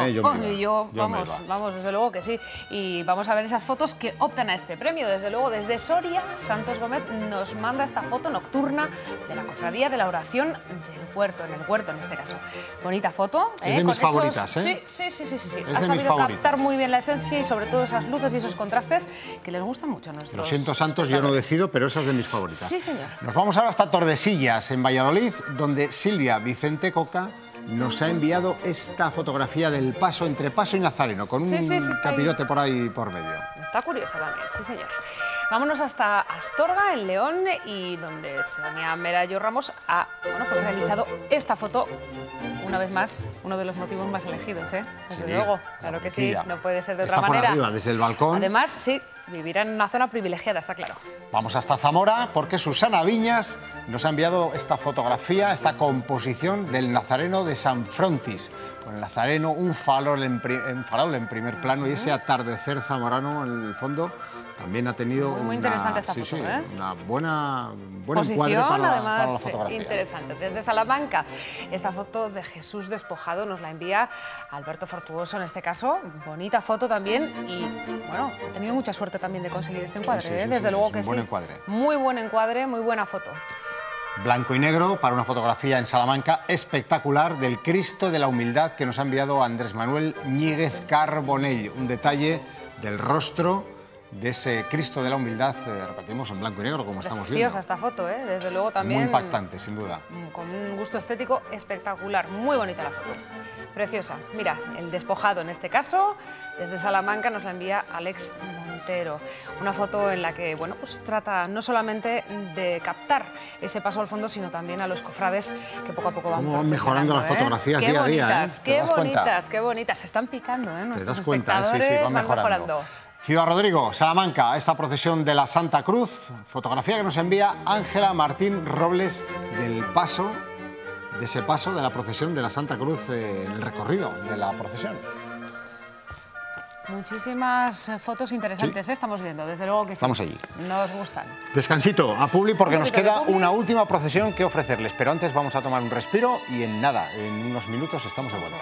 vamos, desde luego que sí. Y vamos a ver esas fotos que optan a este premio. Desde luego, desde Soria, Santos Gómez nos manda esta foto nocturna de la cofradía de la oración del huerto, en el huerto en este caso. Bonita foto. Es de mis favoritas, ¿eh? Sí. Ha sabido captar muy bien la esencia y sobre todo esas luces y esos contrastes que les gustan mucho a nuestros... Lo siento, Santos, yo no decido, pero esa es de mis favoritas. Sí, señor. Nos vamos ahora hasta Tordesillas, en Valladolid, donde Silvia Vicente Coca nos ha enviado esta fotografía del paso entre Paso y Nazareno, con un capirote por ahí por medio. Está curiosa también, sí, señor. Vámonos hasta Astorga, en León, y donde Sonia Merayo Ramos ha realizado esta foto. Una vez más, uno de los motivos más elegidos, Desde luego, claro que sí, no puede ser de otra manera. Está por arriba, desde el balcón. Además, sí, vivirá en una zona privilegiada, está claro. Vamos hasta Zamora, porque Susana Viñas nos ha enviado esta fotografía, esta composición del Nazareno de San Frontis. Con el Nazareno, un farol en primer plano y ese atardecer zamorano en el fondo. También ha tenido muy interesante esta foto, una buena posición, encuadre además, para la fotografía. Interesante. Desde Salamanca, esta foto de Jesús despojado nos la envía Alberto Fortuoso, en este caso. Bonita foto también y, bueno, ha tenido mucha suerte también de conseguir este encuadre, Desde luego que sí. Buen encuadre. Muy buen encuadre, muy buena foto. Blanco y negro para una fotografía en Salamanca espectacular del Cristo de la Humildad que nos ha enviado Andrés Manuel Ñíguez Carbonell. Un detalle del rostro de ese Cristo de la Humildad, repetimos, en blanco y negro, como estamos viendo. Preciosa esta foto, desde luego también. Muy impactante, sin duda. Con un gusto estético espectacular, muy bonita la foto. Preciosa. Mira, el despojado en este caso, desde Salamanca nos la envía Alex Montero. Una foto en la que, trata no solamente de captar ese paso al fondo, sino también a los cofrades que poco a poco van mejorando las fotografías día a día, Qué bonitas, qué bonitas. Se están picando, nuestros espectadores van mejorando. Ciudad Rodrigo, Salamanca, esta procesión de la Santa Cruz, fotografía que nos envía Ángela Martín Robles de ese paso de la procesión de la Santa Cruz en el recorrido de la procesión. Muchísimas fotos interesantes, estamos viendo, desde luego que sí. Estamos allí. Nos gustan. Descansito a Publi porque nos queda una última procesión que ofrecerles, pero antes vamos a tomar un respiro y en nada, en unos minutos estamos de vuelta.